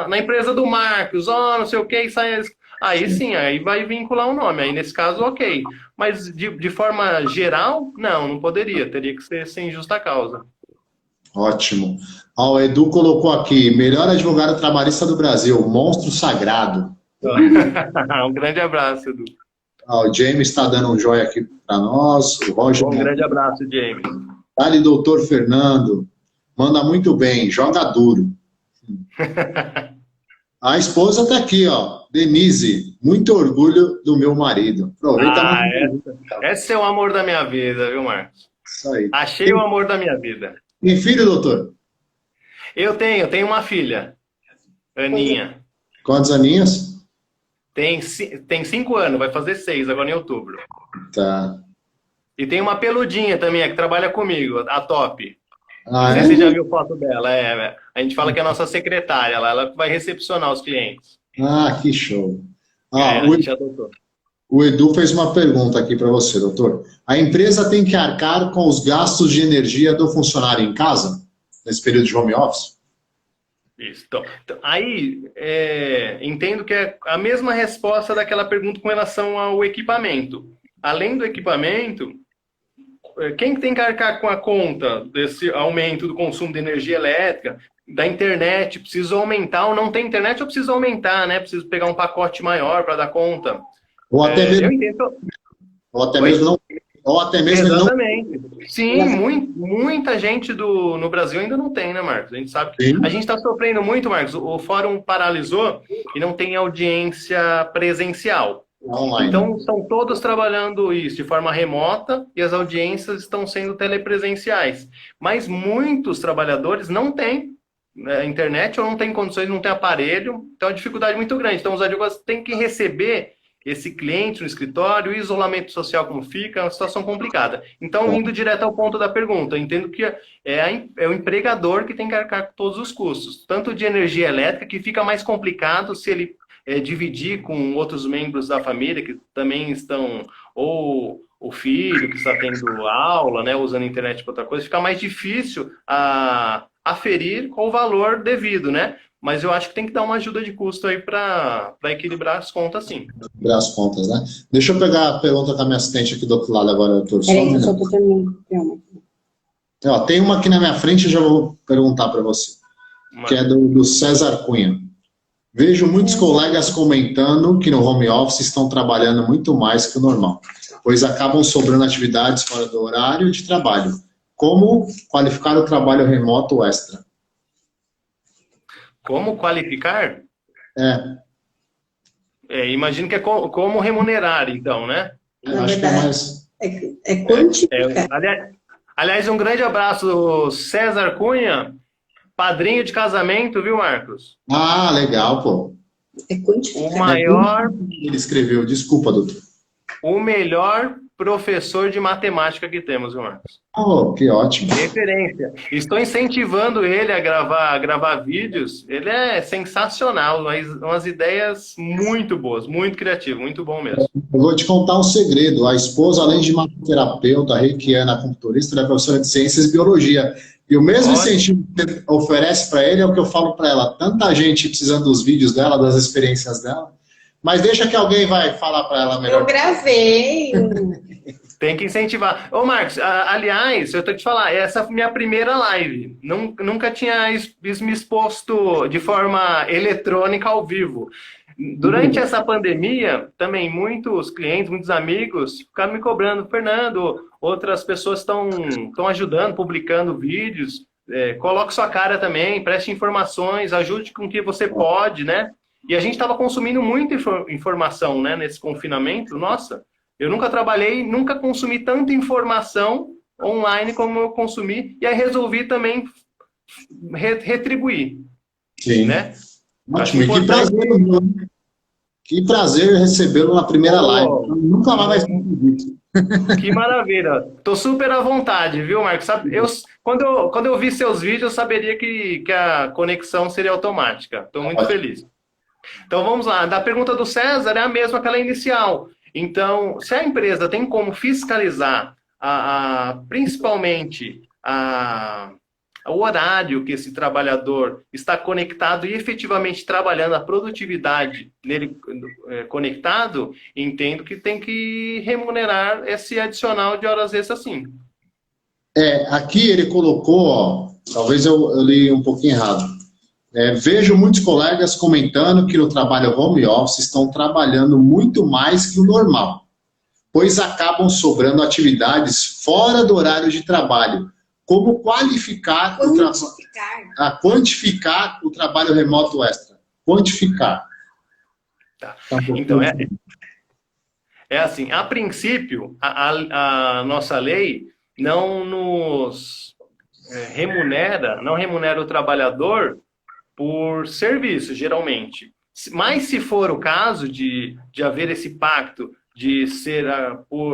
na empresa do Marcos, não sei o que, e sai... Aí sim, aí vai vincular o nome. Aí nesse caso, ok. Mas de forma geral, não poderia. Teria que ser sem justa causa. Ótimo. O Edu colocou aqui, melhor advogado trabalhista do Brasil, monstro sagrado. Um grande abraço, Edu. O James está dando um joinha aqui para nós. O Roger. Um grande abraço, James. Dale, doutor Fernando. Manda muito bem, joga duro. A esposa está aqui, ó. Denise, muito orgulho do meu marido. Aproveita. Esse é o amor da minha vida, viu, Marcos? Isso aí. Achei o amor da minha vida. Tem filho, doutor? Eu tenho uma filha, Aninha. Quantos aninhos? Tem 5 anos, vai fazer 6 agora em outubro. Tá. E tem uma peludinha também, que trabalha comigo, a Top. Não sei se você já viu foto dela. A gente fala que é a nossa secretária, ela vai recepcionar os clientes. Que show. A gente adotou. O Edu fez uma pergunta aqui para você, doutor. A empresa tem que arcar com os gastos de energia do funcionário em casa, nesse período de home office? Isso. Então, aí, entendo que é a mesma resposta daquela pergunta com relação ao equipamento. Além do equipamento, quem tem que arcar com a conta desse aumento do consumo de energia elétrica, da internet? Preciso aumentar ou não tem internet, ou preciso aumentar, né? Preciso pegar um pacote maior para dar conta. Ou até mesmo, eu entendo. ou até mesmo não. Ou até mesmo Exatamente. Não... Sim, muita gente no Brasil ainda não tem, né, Marcos? A gente sabe que a gente está sofrendo muito, Marcos. O fórum paralisou e não tem audiência presencial. Online. Então, estão todos trabalhando isso de forma remota e as audiências estão sendo telepresenciais. Mas muitos trabalhadores não têm internet ou não têm condições, não têm aparelho. Então, é uma dificuldade muito grande. Então, os advogados têm que receber esse cliente no escritório, o isolamento social como fica, é uma situação complicada. Então, indo direto ao ponto da pergunta, eu entendo que é o empregador que tem que arcar com todos os custos, tanto de energia elétrica, que fica mais complicado se ele dividir com outros membros da família que também estão, ou o filho que está tendo aula, né, usando a internet para outra coisa, fica mais difícil aferir qual o valor devido, né? Mas eu acho que tem que dar uma ajuda de custo aí para equilibrar as contas, sim. Equilibrar as contas, né? Deixa eu pegar a pergunta da minha assistente aqui do outro lado agora, doutor. Peraí, só estou terminando. Tem uma aqui na minha frente, eu já vou perguntar para você. Que é do César Cunha. Vejo muitos colegas comentando que no home office estão trabalhando muito mais que o normal, pois acabam sobrando atividades fora do horário de trabalho. Como qualificar o trabalho remoto extra? Como qualificar? Imagino que é como remunerar, então, né? Na verdade, é quantificar. Aliás, um grande abraço, César Cunha, padrinho de casamento, viu, Marcos? Ah, legal, pô. É quantificar. O maior... Ele escreveu, desculpa, doutor. O melhor professor de matemática que temos, viu, Marcos? Oh, que ótimo. Referência. Estou incentivando ele a gravar vídeos. Ele é sensacional, umas ideias muito boas, muito criativo, muito bom mesmo. Eu vou te contar um segredo. A esposa, além de massoterapeuta, reikiana, acupunturista, ela é professora de ciências e biologia. E o mesmo incentivo que você oferece para ele é o que eu falo para ela. Tanta gente precisando dos vídeos dela, das experiências dela. Mas deixa que alguém vai falar para ela melhor. Eu gravei. Tem que incentivar. Ô, Marcos, aliás, eu tô te falar, essa foi minha primeira live. Nunca tinha me exposto de forma eletrônica ao vivo. Durante essa pandemia, também muitos clientes, muitos amigos ficaram me cobrando. Fernando, outras pessoas estão ajudando, publicando vídeos. Coloque sua cara também, preste informações, ajude com o que você pode, né? E a gente estava consumindo muita informação, né, nesse confinamento. Nossa, eu nunca trabalhei, nunca consumi tanta informação online como eu consumi. E aí resolvi também retribuir. Sim. Né? Ótimo. Que prazer recebê-lo na primeira live. Nunca mais vai ser. Que maravilha. Tô super à vontade, viu, Marcos? Quando eu vi seus vídeos, eu saberia que a conexão seria automática. Estou muito feliz. Então, vamos lá. Da pergunta do César é a mesma que aquela inicial. Então, se a empresa tem como fiscalizar principalmente o horário que esse trabalhador está conectado e efetivamente trabalhando, a produtividade nele conectado, entendo que tem que remunerar esse adicional de horas extras, sim. Aqui ele colocou, talvez eu li um pouquinho errado. Vejo muitos colegas comentando que no trabalho home office estão trabalhando muito mais que o normal, pois acabam sobrando atividades fora do horário de trabalho. Como qualificar quantificar o trabalho remoto extra? Quantificar. Tá. Então, assim, a princípio, a nossa lei não nos não remunera o trabalhador por serviço, geralmente. Mas se for o caso de haver esse pacto de ser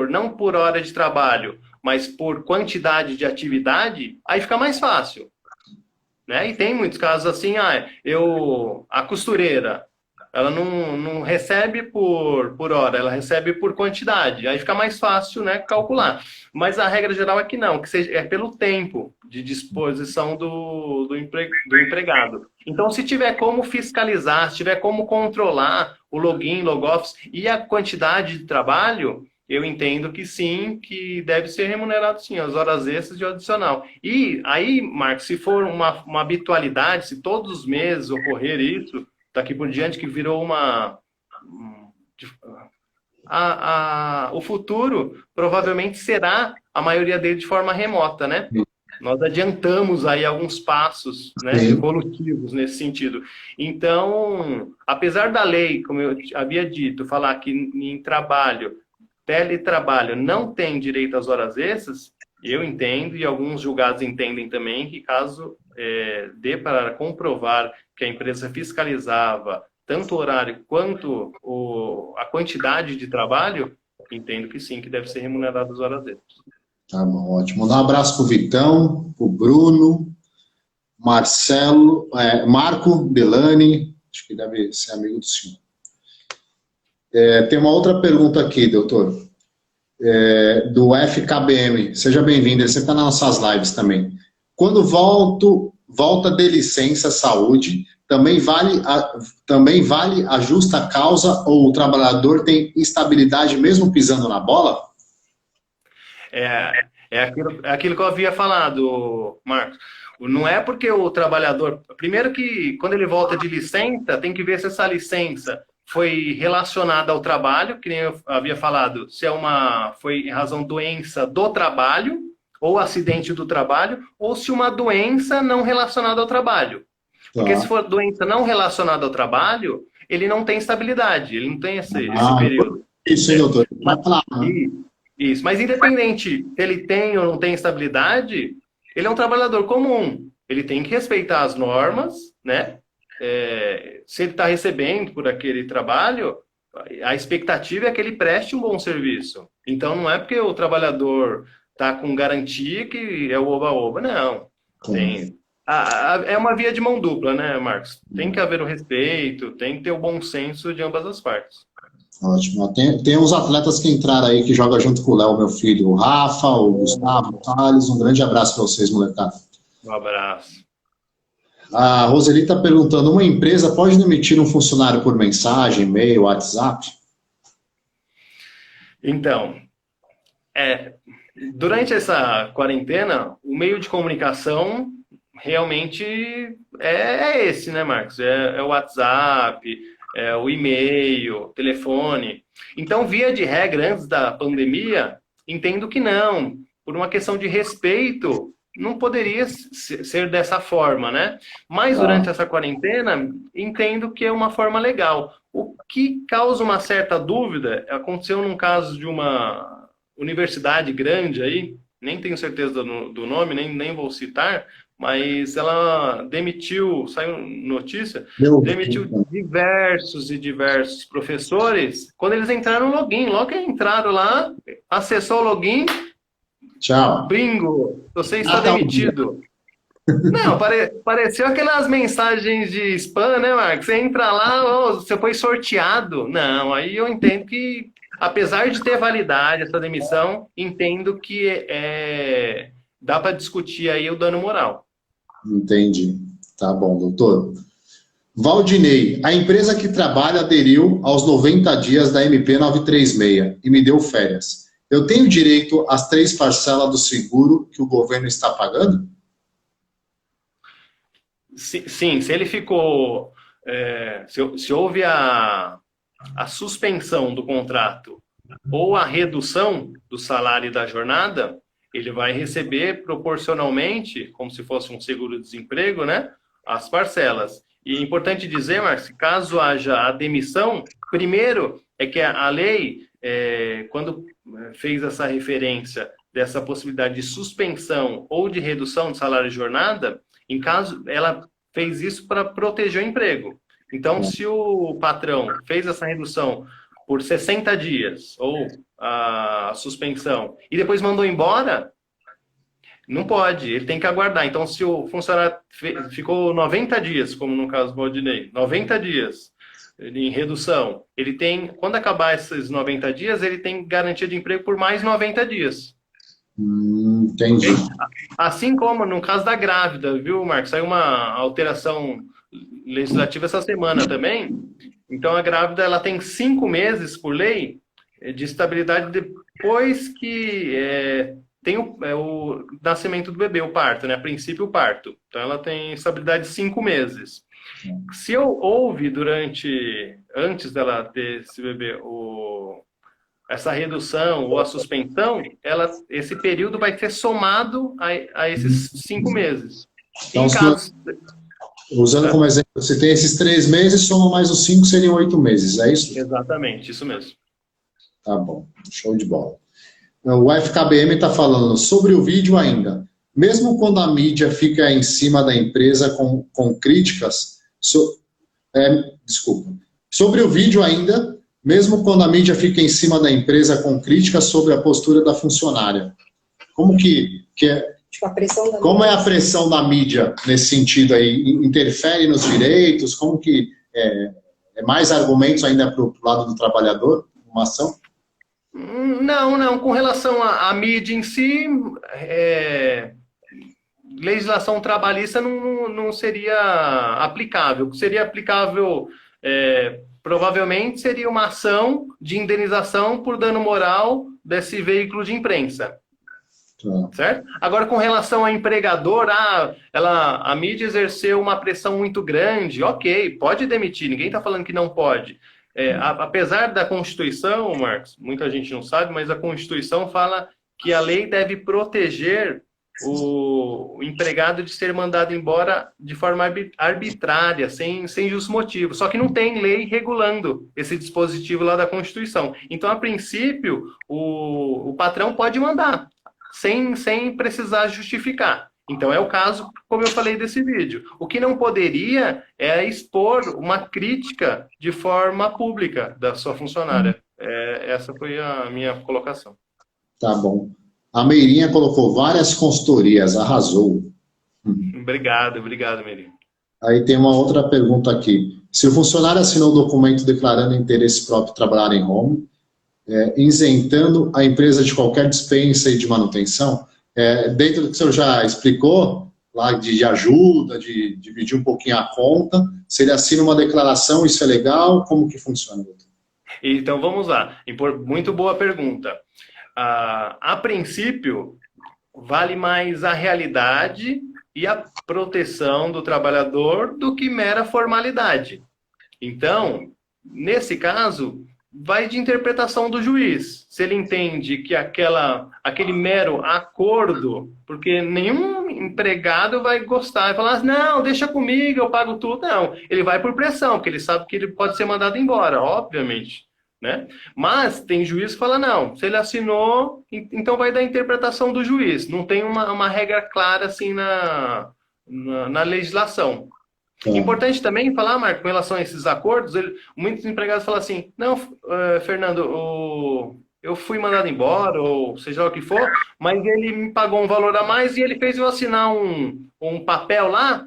não por hora de trabalho, mas por quantidade de atividade, aí fica mais fácil. Né? E tem muitos casos assim, a costureira, ela não recebe por hora, ela recebe por quantidade. Aí fica mais fácil, né, calcular. Mas a regra geral é que não, que é pelo tempo de disposição do empregado. Então, se tiver como fiscalizar, se tiver como controlar o login, logoffice e a quantidade de trabalho, eu entendo que sim, que deve ser remunerado sim, as horas extras de adicional. E aí, Marcos, se for uma habitualidade, se todos os meses ocorrer isso, daqui por diante que virou o futuro provavelmente será a maioria dele de forma remota, né? Nós adiantamos aí alguns passos, né, evolutivos nesse sentido. Então, apesar da lei, como eu havia dito, falar que em teletrabalho não tem direito às horas extras, eu entendo, e alguns julgados entendem também, que caso dê para comprovar que a empresa fiscalizava tanto o horário quanto a quantidade de trabalho, entendo que sim, que deve ser remunerado as horas extras. Tá bom, ótimo. Mandar um abraço pro Vitão, pro Bruno, Marcelo, Marco Delani, acho que deve ser amigo do senhor. Tem uma outra pergunta aqui, doutor, do FKBM. Seja bem-vindo, ele sempre está nas nossas lives também. Quando volta de licença saúde, também vale a justa causa ou o trabalhador tem instabilidade mesmo pisando na bola? É aquilo que eu havia falado, Marcos. Não é porque o trabalhador... Primeiro que, quando ele volta de licença, tem que ver se essa licença foi relacionada ao trabalho, que nem eu havia falado, se foi em razão doença do trabalho, ou acidente do trabalho, ou se uma doença não relacionada ao trabalho. Porque se for doença não relacionada ao trabalho, ele não tem estabilidade, ele não tem esse período. Isso, hein, doutor? Isso, mas independente se ele tem ou não tem estabilidade, ele é um trabalhador comum. Ele tem que respeitar as normas, né? Se ele está recebendo por aquele trabalho, a expectativa é que ele preste um bom serviço. Então, não é porque o trabalhador está com garantia que é o oba-oba, não. É uma via de mão dupla, né, Marcos? Tem que haver o respeito, tem que ter o bom senso de ambas as partes. Ótimo. Tem uns atletas que entraram aí que jogam junto com o Léo, meu filho, o Rafa, o Gustavo, o Thales. Um grande abraço para vocês, molecada. Um abraço. A Roseli está perguntando, uma empresa pode demitir um funcionário por mensagem, e-mail, WhatsApp? Então, durante essa quarentena, o meio de comunicação realmente é esse, né, Marcos? É o WhatsApp, o e-mail, telefone. Então, via de regra, antes da pandemia, entendo que não. Por uma questão de respeito, não poderia ser dessa forma, né? Mas durante essa quarentena, entendo que é uma forma legal. O que causa uma certa dúvida, aconteceu num caso de uma universidade grande aí, nem tenho certeza do nome, nem vou citar, mas ela demitiu, saiu notícia, demitiu diversos professores quando eles entraram no login. Logo que entraram lá, acessou o login, tchau. Bingo, você está demitido. Não, pareceu aquelas mensagens de spam, né, Marcos? Você entra lá, você foi sorteado. Não, aí eu entendo que, apesar de ter validade essa demissão, entendo que dá para discutir aí o dano moral. Entendi. Tá bom, doutor. Valdinei, a empresa que trabalha aderiu aos 90 dias da MP 936 e me deu férias. Eu tenho direito às 3 parcelas do seguro que o governo está pagando? Sim, se ele ficou... se houve a suspensão do contrato ou a redução do salário e da jornada, ele vai receber proporcionalmente, como se fosse um seguro-desemprego, né, as parcelas. E é importante dizer, Marcos, caso haja a demissão, primeiro é que a lei, quando fez essa referência dessa possibilidade de suspensão ou de redução de salário e jornada, em caso, ela fez isso para proteger o emprego. Então, se o patrão fez essa redução por 60 dias, ou a suspensão, e depois mandou embora, não pode, ele tem que aguardar. Então, se o funcionário ficou 90 dias, como no caso do Valdinei, 90 dias em redução, ele tem, quando acabar esses 90 dias, ele tem garantia de emprego por mais 90 dias. Entendi. Assim como no caso da grávida, viu, Marcos? Saiu uma alteração legislativa essa semana também. Então, a grávida ela tem 5 meses, por lei, de estabilidade depois que tem o nascimento do bebê, o parto, né? A princípio, o parto. Então, ela tem estabilidade de 5 meses. Se houve antes dela ter esse bebê, essa redução ou a suspensão, esse período vai ser somado a esses 5 meses. Então, usando como exemplo, você tem esses 3 meses, soma mais os 5, seriam 8 meses, é isso? Exatamente, isso mesmo. Tá bom, show de bola. O FKBM está falando sobre o vídeo ainda. Mesmo quando a mídia fica em cima da empresa com críticas... desculpa. Sobre o vídeo ainda, mesmo quando a mídia fica em cima da empresa com críticas sobre a postura da funcionária. Como que é... Como é a pressão da mídia nesse sentido aí? Interfere nos direitos? Como que é mais argumentos ainda para o lado do trabalhador? Uma ação? Não. Com relação à mídia em si, legislação trabalhista não seria aplicável. Seria aplicável, provavelmente, seria uma ação de indenização por dano moral desse veículo de imprensa. Certo? Agora, com relação ao empregador, a mídia exerceu uma pressão muito grande, ok, pode demitir, ninguém está falando que não pode. Apesar da Constituição, Marcos, muita gente não sabe, mas a Constituição fala que a lei deve proteger o empregado de ser mandado embora de forma arbitrária, sem justo motivo. Só que não tem lei regulando esse dispositivo lá da Constituição. Então, a princípio, o patrão pode mandar, sem precisar justificar. Então, é o caso, como eu falei desse vídeo. O que não poderia é expor uma crítica de forma pública da sua funcionária. Essa foi a minha colocação. Tá bom. A Meirinha colocou várias consultorias, arrasou. Obrigado, Meirinha. Aí tem uma outra pergunta aqui. Se o funcionário assinou o documento declarando interesse próprio de trabalhar em home, isentando a empresa de qualquer dispensa e de manutenção, dentro do que o senhor já explicou, lá de ajuda, de dividir um pouquinho a conta, se ele assina uma declaração, isso é legal? Como que funciona, doutor? Então, vamos lá. Muito boa pergunta. A princípio, vale mais a realidade e a proteção do trabalhador do que mera formalidade. Então, nesse caso, vai de interpretação do juiz. Se ele entende que aquele mero acordo, porque nenhum empregado vai gostar e falar, não, deixa comigo, eu pago tudo. Não, ele vai por pressão, porque ele sabe que ele pode ser mandado embora, obviamente. Né? Mas tem juiz que fala, não, se ele assinou, então vai dar interpretação do juiz. Não tem uma regra clara assim na legislação. Importante também falar, Marco, com relação a esses acordos, muitos empregados falam assim, não, Fernando, eu fui mandado embora, ou seja lá o que for, mas ele me pagou um valor a mais e ele fez eu assinar um papel lá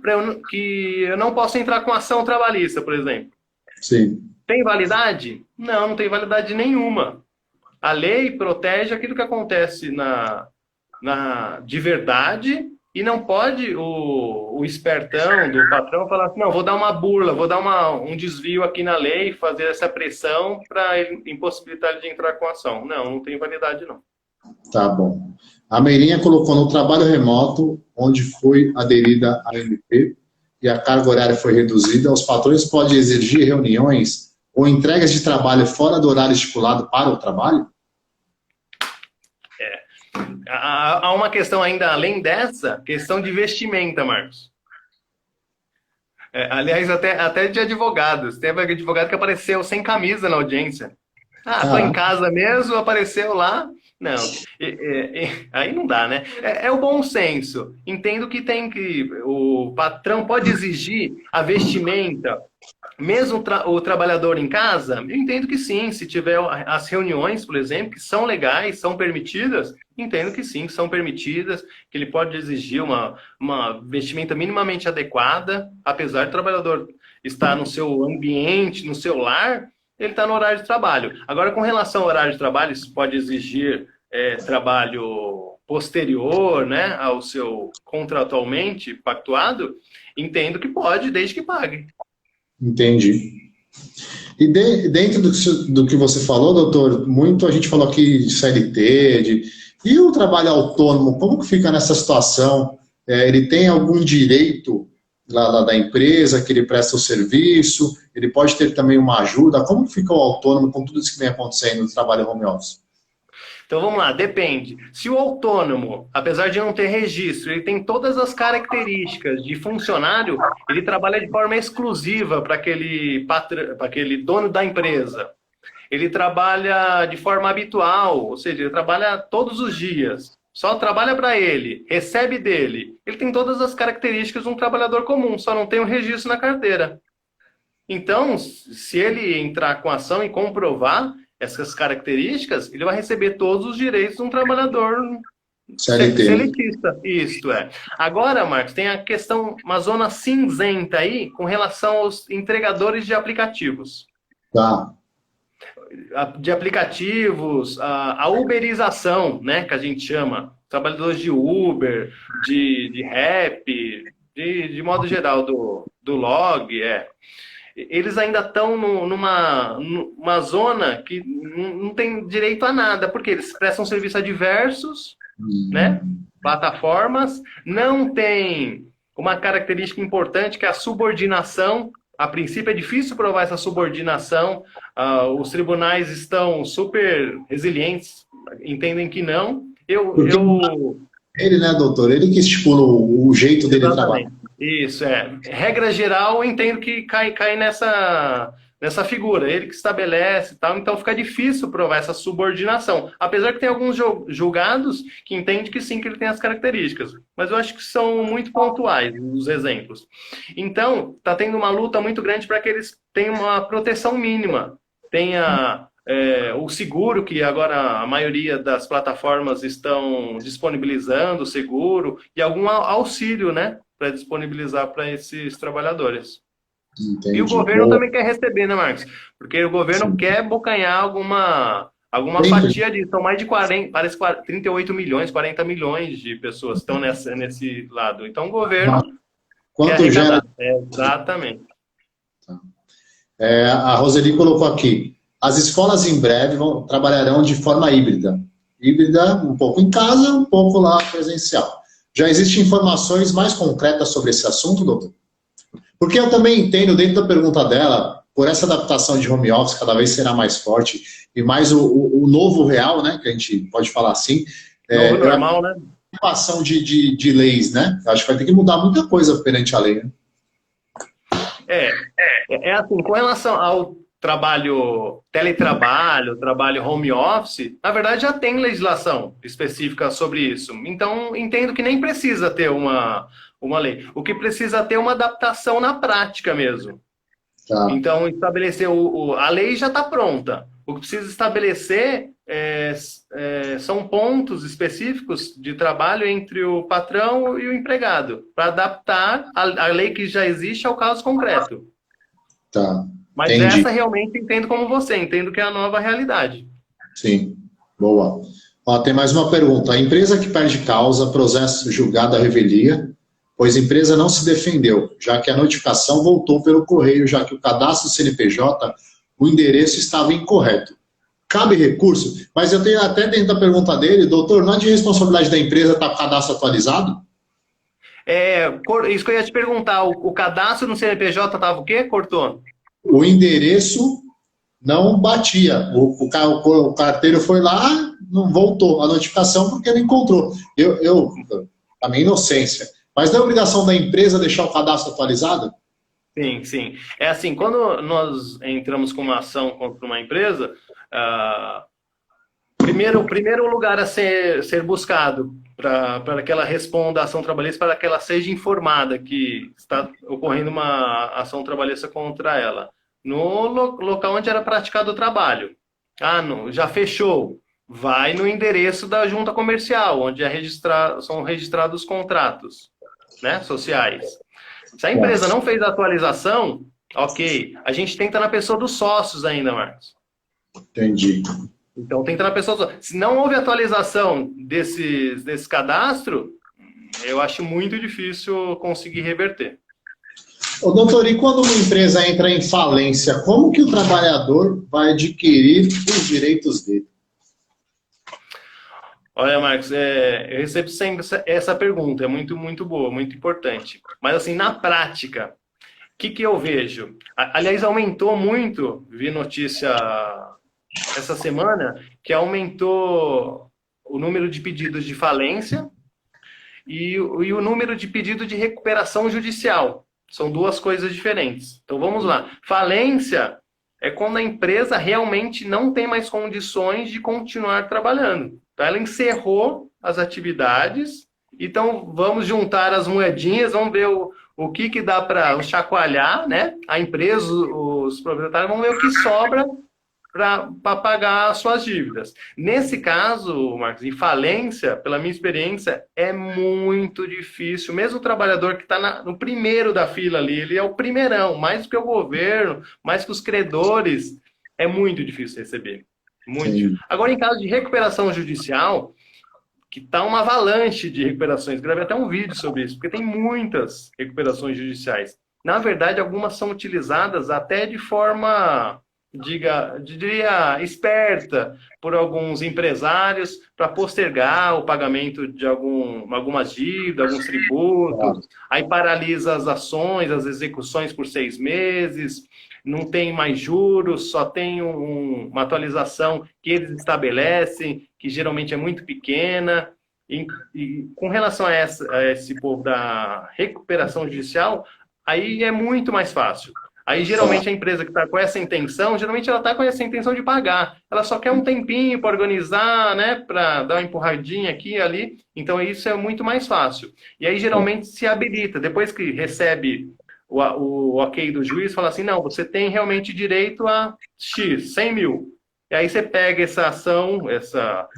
que eu não posso entrar com ação trabalhista, por exemplo. Sim. Tem validade? Não tem validade nenhuma. A lei protege aquilo que acontece de verdade e não pode o espertão do patrão falar assim, não, vou dar uma burla, vou dar um desvio aqui na lei, fazer essa pressão para impossibilitar ele de entrar com ação. Não tem validade não. Tá bom. A Meirinha colocou no trabalho remoto, onde foi aderida a MP e a carga horária foi reduzida, os patrões podem exigir reuniões ou entregas de trabalho fora do horário estipulado para o trabalho? Há uma questão ainda além dessa, questão de vestimenta, Marcos. Aliás, até de advogados. Teve advogado que apareceu sem camisa na audiência. Tô em casa mesmo, apareceu lá. Não, aí não dá, né? É o bom senso. Entendo que o patrão pode exigir a vestimenta, mesmo o trabalhador em casa, eu entendo que sim. Se tiver as reuniões, por exemplo, que são legais, são permitidas, entendo que sim, que são permitidas, que ele pode exigir uma vestimenta minimamente adequada, apesar do trabalhador estar no seu ambiente, no seu lar, ele está no horário de trabalho. Agora, com relação ao horário de trabalho, isso pode exigir trabalho posterior, né, ao seu contratualmente pactuado, entendo que pode, desde que pague. Entendi. E dentro do que você falou, doutor, muito a gente falou aqui de CLT, e o trabalho autônomo, como que fica nessa situação? Ele tem algum direito lá da empresa que ele presta o serviço? Ele pode ter também uma ajuda? Como que fica o autônomo com tudo isso que vem acontecendo no trabalho home office? Então vamos lá, depende. Se o autônomo, apesar de não ter registro, ele tem todas as características de funcionário, ele trabalha de forma exclusiva para aquele dono da empresa. Ele trabalha de forma habitual, ou seja, ele trabalha todos os dias. Só trabalha para ele, recebe dele. Ele tem todas as características de um trabalhador comum, só não tem o registro na carteira. Então, se ele entrar com ação e comprovar essas características, ele vai receber todos os direitos de um trabalhador seletista. Isto é. Agora, Marcos, tem a questão, uma zona cinzenta aí com relação aos entregadores de aplicativos. Tá. De aplicativos, a uberização, né, que a gente chama, trabalhadores de Uber, de Rap, de modo geral, do Log, eles ainda estão numa zona que não tem direito a nada, porque eles prestam serviço a diversos, né, plataformas, não tem uma característica importante que é a subordinação. A princípio é difícil provar essa subordinação, os tribunais estão super resilientes, entendem que não. Ele, né, doutor? Ele que estipula o jeito dele trabalhar. Isso, regra geral, eu entendo que cai nessa figura, ele que estabelece e tal, então fica difícil provar essa subordinação. Apesar que tem alguns julgados que entendem que sim, que ele tem as características, mas eu acho que são muito pontuais os exemplos. Então, está tendo uma luta muito grande para que eles tenham uma proteção mínima, tenha o seguro, que agora a maioria das plataformas estão disponibilizando, o seguro, e algum auxílio, né, para disponibilizar para esses trabalhadores. Entendi. E o governo também quer receber, né, Marcos? Porque o governo quer bocanhar alguma fatia disso. São mais de 38 milhões, 40 milhões de pessoas estão nesse lado. Então o governo quanto gera? Exatamente. A Roseli colocou aqui, as escolas em breve trabalharão de forma híbrida. Híbrida, um pouco em casa, um pouco lá presencial. Já existem informações mais concretas sobre esse assunto, doutor? Porque eu também entendo, dentro da pergunta dela, por essa adaptação de home office cada vez será mais forte, e mais o novo real, né, que a gente pode falar assim. Novo normal, né? Ação de leis, né? Acho que vai ter que mudar muita coisa perante a lei, né? Assim, com relação ao teletrabalho, trabalho home office, na verdade já tem legislação específica sobre isso. Então, entendo que nem precisa ter uma lei. O que precisa ter é uma adaptação na prática mesmo. Tá. Então, estabelecer a lei já está pronta. O que precisa estabelecer são pontos específicos de trabalho entre o patrão e o empregado, para adaptar a lei que já existe ao caso concreto. Tá. Mas entendi. Essa realmente entendo como você, entendo que é a nova realidade. Sim, boa. Tem mais uma pergunta. A empresa que perde causa, processo julgado à revelia, pois a empresa não se defendeu, já que a notificação voltou pelo correio, já que o cadastro do CNPJ, o endereço estava incorreto. Cabe recurso? Mas eu tenho até dentro da pergunta dele, doutor, não é de responsabilidade da empresa estar com o cadastro atualizado? Isso que eu ia te perguntar, o cadastro no CNPJ estava o quê? Cortou? O endereço não batia. O carteiro foi lá, não voltou a notificação porque não encontrou. A minha inocência. Mas não é obrigação da empresa deixar o cadastro atualizado? Sim, sim. É assim, quando nós entramos com uma ação contra uma empresa, primeiro lugar a ser buscado para que ela responda à ação trabalhista, para que ela seja informada que está ocorrendo uma ação trabalhista contra ela. No local onde era praticado o trabalho. Não, já fechou. Vai no endereço da junta comercial, onde são registrados os contratos, né, sociais. Se a empresa não fez a atualização, ok. A gente tenta na pessoa dos sócios ainda, Marcos. Entendi. Então, tenta na pessoa. Se não houve atualização desse cadastro, eu acho muito difícil conseguir reverter. Ô, doutor, e quando uma empresa entra em falência, como que o trabalhador vai adquirir os direitos dele? Olha, Marcos, eu recebo sempre essa pergunta, é muito, muito boa, muito importante. Mas, assim, na prática, o que eu vejo? Aliás, aumentou muito, vi notícia essa semana, que aumentou o número de pedidos de falência e o número de pedidos de recuperação judicial. São duas coisas diferentes. Então, vamos lá. Falência é quando a empresa realmente não tem mais condições de continuar trabalhando. Então, ela encerrou as atividades. Então, vamos juntar as moedinhas, vamos ver o que dá para chacoalhar, né? A empresa, os proprietários, vão ver o que sobra para pagar as suas dívidas. Nesse caso, Marcos, em falência, pela minha experiência, é muito difícil. Mesmo o trabalhador que está no primeiro da fila ali, ele é o primeirão, mais do que o governo, mais que os credores, é muito difícil receber. Muito difícil. Agora, em caso de recuperação judicial, que está uma avalanche de recuperações, gravei até um vídeo sobre isso, porque tem muitas recuperações judiciais. Na verdade, algumas são utilizadas até de forma, diria, esperta por alguns empresários para postergar o pagamento de algumas dívidas, alguns tributos, aí paralisa as ações, as execuções por 6 meses, não tem mais juros, só tem uma atualização que eles estabelecem, que geralmente é muito pequena. E com relação a esse povo da recuperação judicial, aí é muito mais fácil. Aí, geralmente, a empresa que está com essa intenção, geralmente ela está com essa intenção de pagar. Ela só quer um tempinho para organizar, né, para dar uma empurradinha aqui e ali. Então, isso é muito mais fácil. E aí, geralmente, se habilita. Depois que recebe o ok do juiz, fala assim, não, você tem realmente direito a X, 100 mil. E aí você pega essa ação,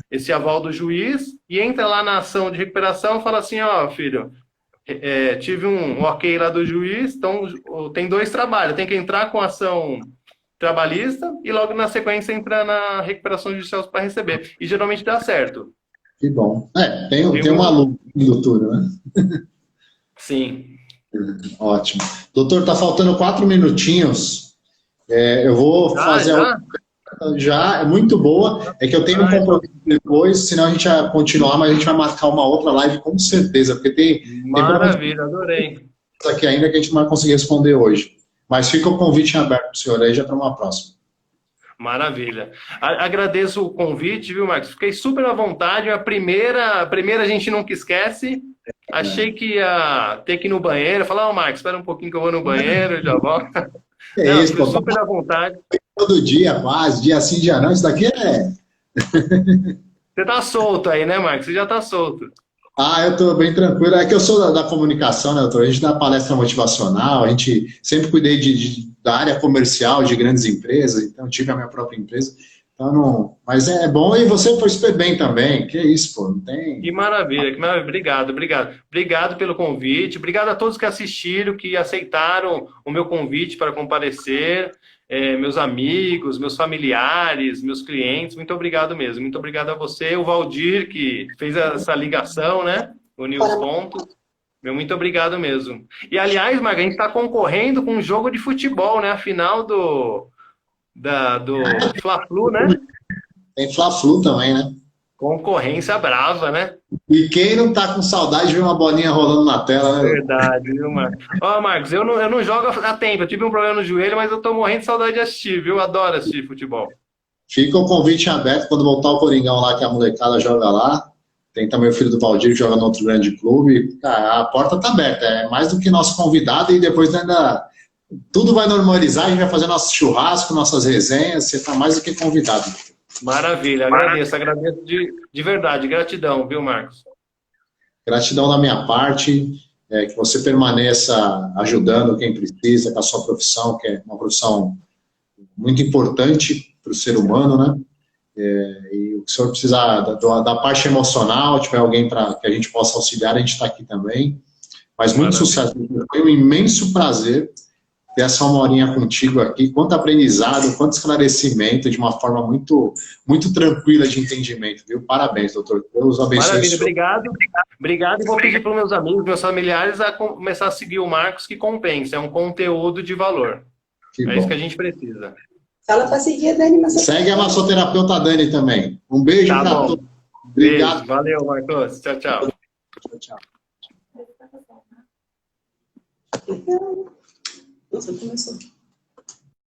esse aval do juiz e entra lá na ação de recuperação e fala assim, ó, filho, tive um ok lá do juiz, então tem 2 trabalhos, tem que entrar com ação trabalhista e logo na sequência entrar na recuperação judicial para receber. E geralmente dá certo. Que bom. Tem uma luta, doutor, né? Sim. Ótimo. Doutor, tá faltando 4 minutinhos. Eu vou fazer já, é muito boa. É que eu tenho um compromisso depois, senão a gente vai continuar, mas a gente vai marcar uma outra live com certeza, porque tem maravilha, adorei. Aqui ainda que a gente não vai conseguir responder hoje. Mas fica o convite em aberto para o senhor aí já para uma próxima. Maravilha. Agradeço o convite, viu, Marcos? Fiquei super à vontade. A primeira a gente nunca esquece. Achei que ia ter que ir no banheiro. Falar, Marcos, espera um pouquinho que eu vou no banheiro, já volto. Não, isso, super à vontade. Todo dia, quase, dia sim, dia não. Isso daqui é... Você tá solto aí, né, Marcos? Você já tá solto. Eu tô bem tranquilo. É que eu sou da comunicação, né, doutor? A gente dá palestra motivacional, a gente sempre cuidei da área comercial de grandes empresas, então tive a minha própria empresa. Então, não... Mas é bom e você foi super bem também. Que isso, pô, não tem... Que maravilha, que maravilha. Obrigado, obrigado. Obrigado pelo convite. Obrigado a todos que assistiram, que aceitaram o meu convite para comparecer. Meus amigos, meus familiares, meus clientes, muito obrigado mesmo. Muito obrigado a você, o Valdir, que fez essa ligação, né? Uniu os pontos. Muito obrigado mesmo. E, aliás, Marga, a gente está concorrendo com um jogo de futebol, né? A final do Fla-Flu, né? Tem Fla-Flu também, né? Concorrência brava, né? E quem não tá com saudade de ver uma bolinha rolando na tela, né? Verdade, viu, Marcos? Ó, Marcos, eu não jogo há tempo. Eu tive um problema no joelho, mas eu tô morrendo de saudade de assistir, viu? Eu adoro assistir futebol. Fica o convite aberto quando voltar o Coringão lá, que a molecada joga lá. Tem também o filho do Valdir que joga no outro grande clube. A porta tá aberta. É mais do que nosso convidado e depois ainda... Tudo vai normalizar, a gente vai fazer nosso churrasco, nossas resenhas. Você tá mais do que convidado. Maravilha, agradeço de verdade, gratidão, viu, Marcos? Gratidão da minha parte, que você permaneça ajudando quem precisa com a sua profissão, que é uma profissão muito importante para o ser humano, né? E o que o senhor precisar da parte emocional, tiver alguém para que a gente possa auxiliar, a gente está aqui também. Mas muito sucesso, foi um imenso prazer ter essa uma horinha contigo aqui. Quanto aprendizado, quanto esclarecimento, de uma forma muito, muito tranquila de entendimento, viu? Parabéns, doutor. Deus abençoe. Maravilha, obrigado. Obrigado, e vou pedir para os meus amigos, meus familiares, a começar a seguir o Marcos, que compensa, é um conteúdo de valor. É isso que a gente precisa. Fala para seguir a Dani Massoterapeuta. Segue a massoterapeuta Dani também. Um beijo para todos. Obrigado. Beijo. Valeu, Marcos. Tchau, tchau. Tchau. Nossa, começou.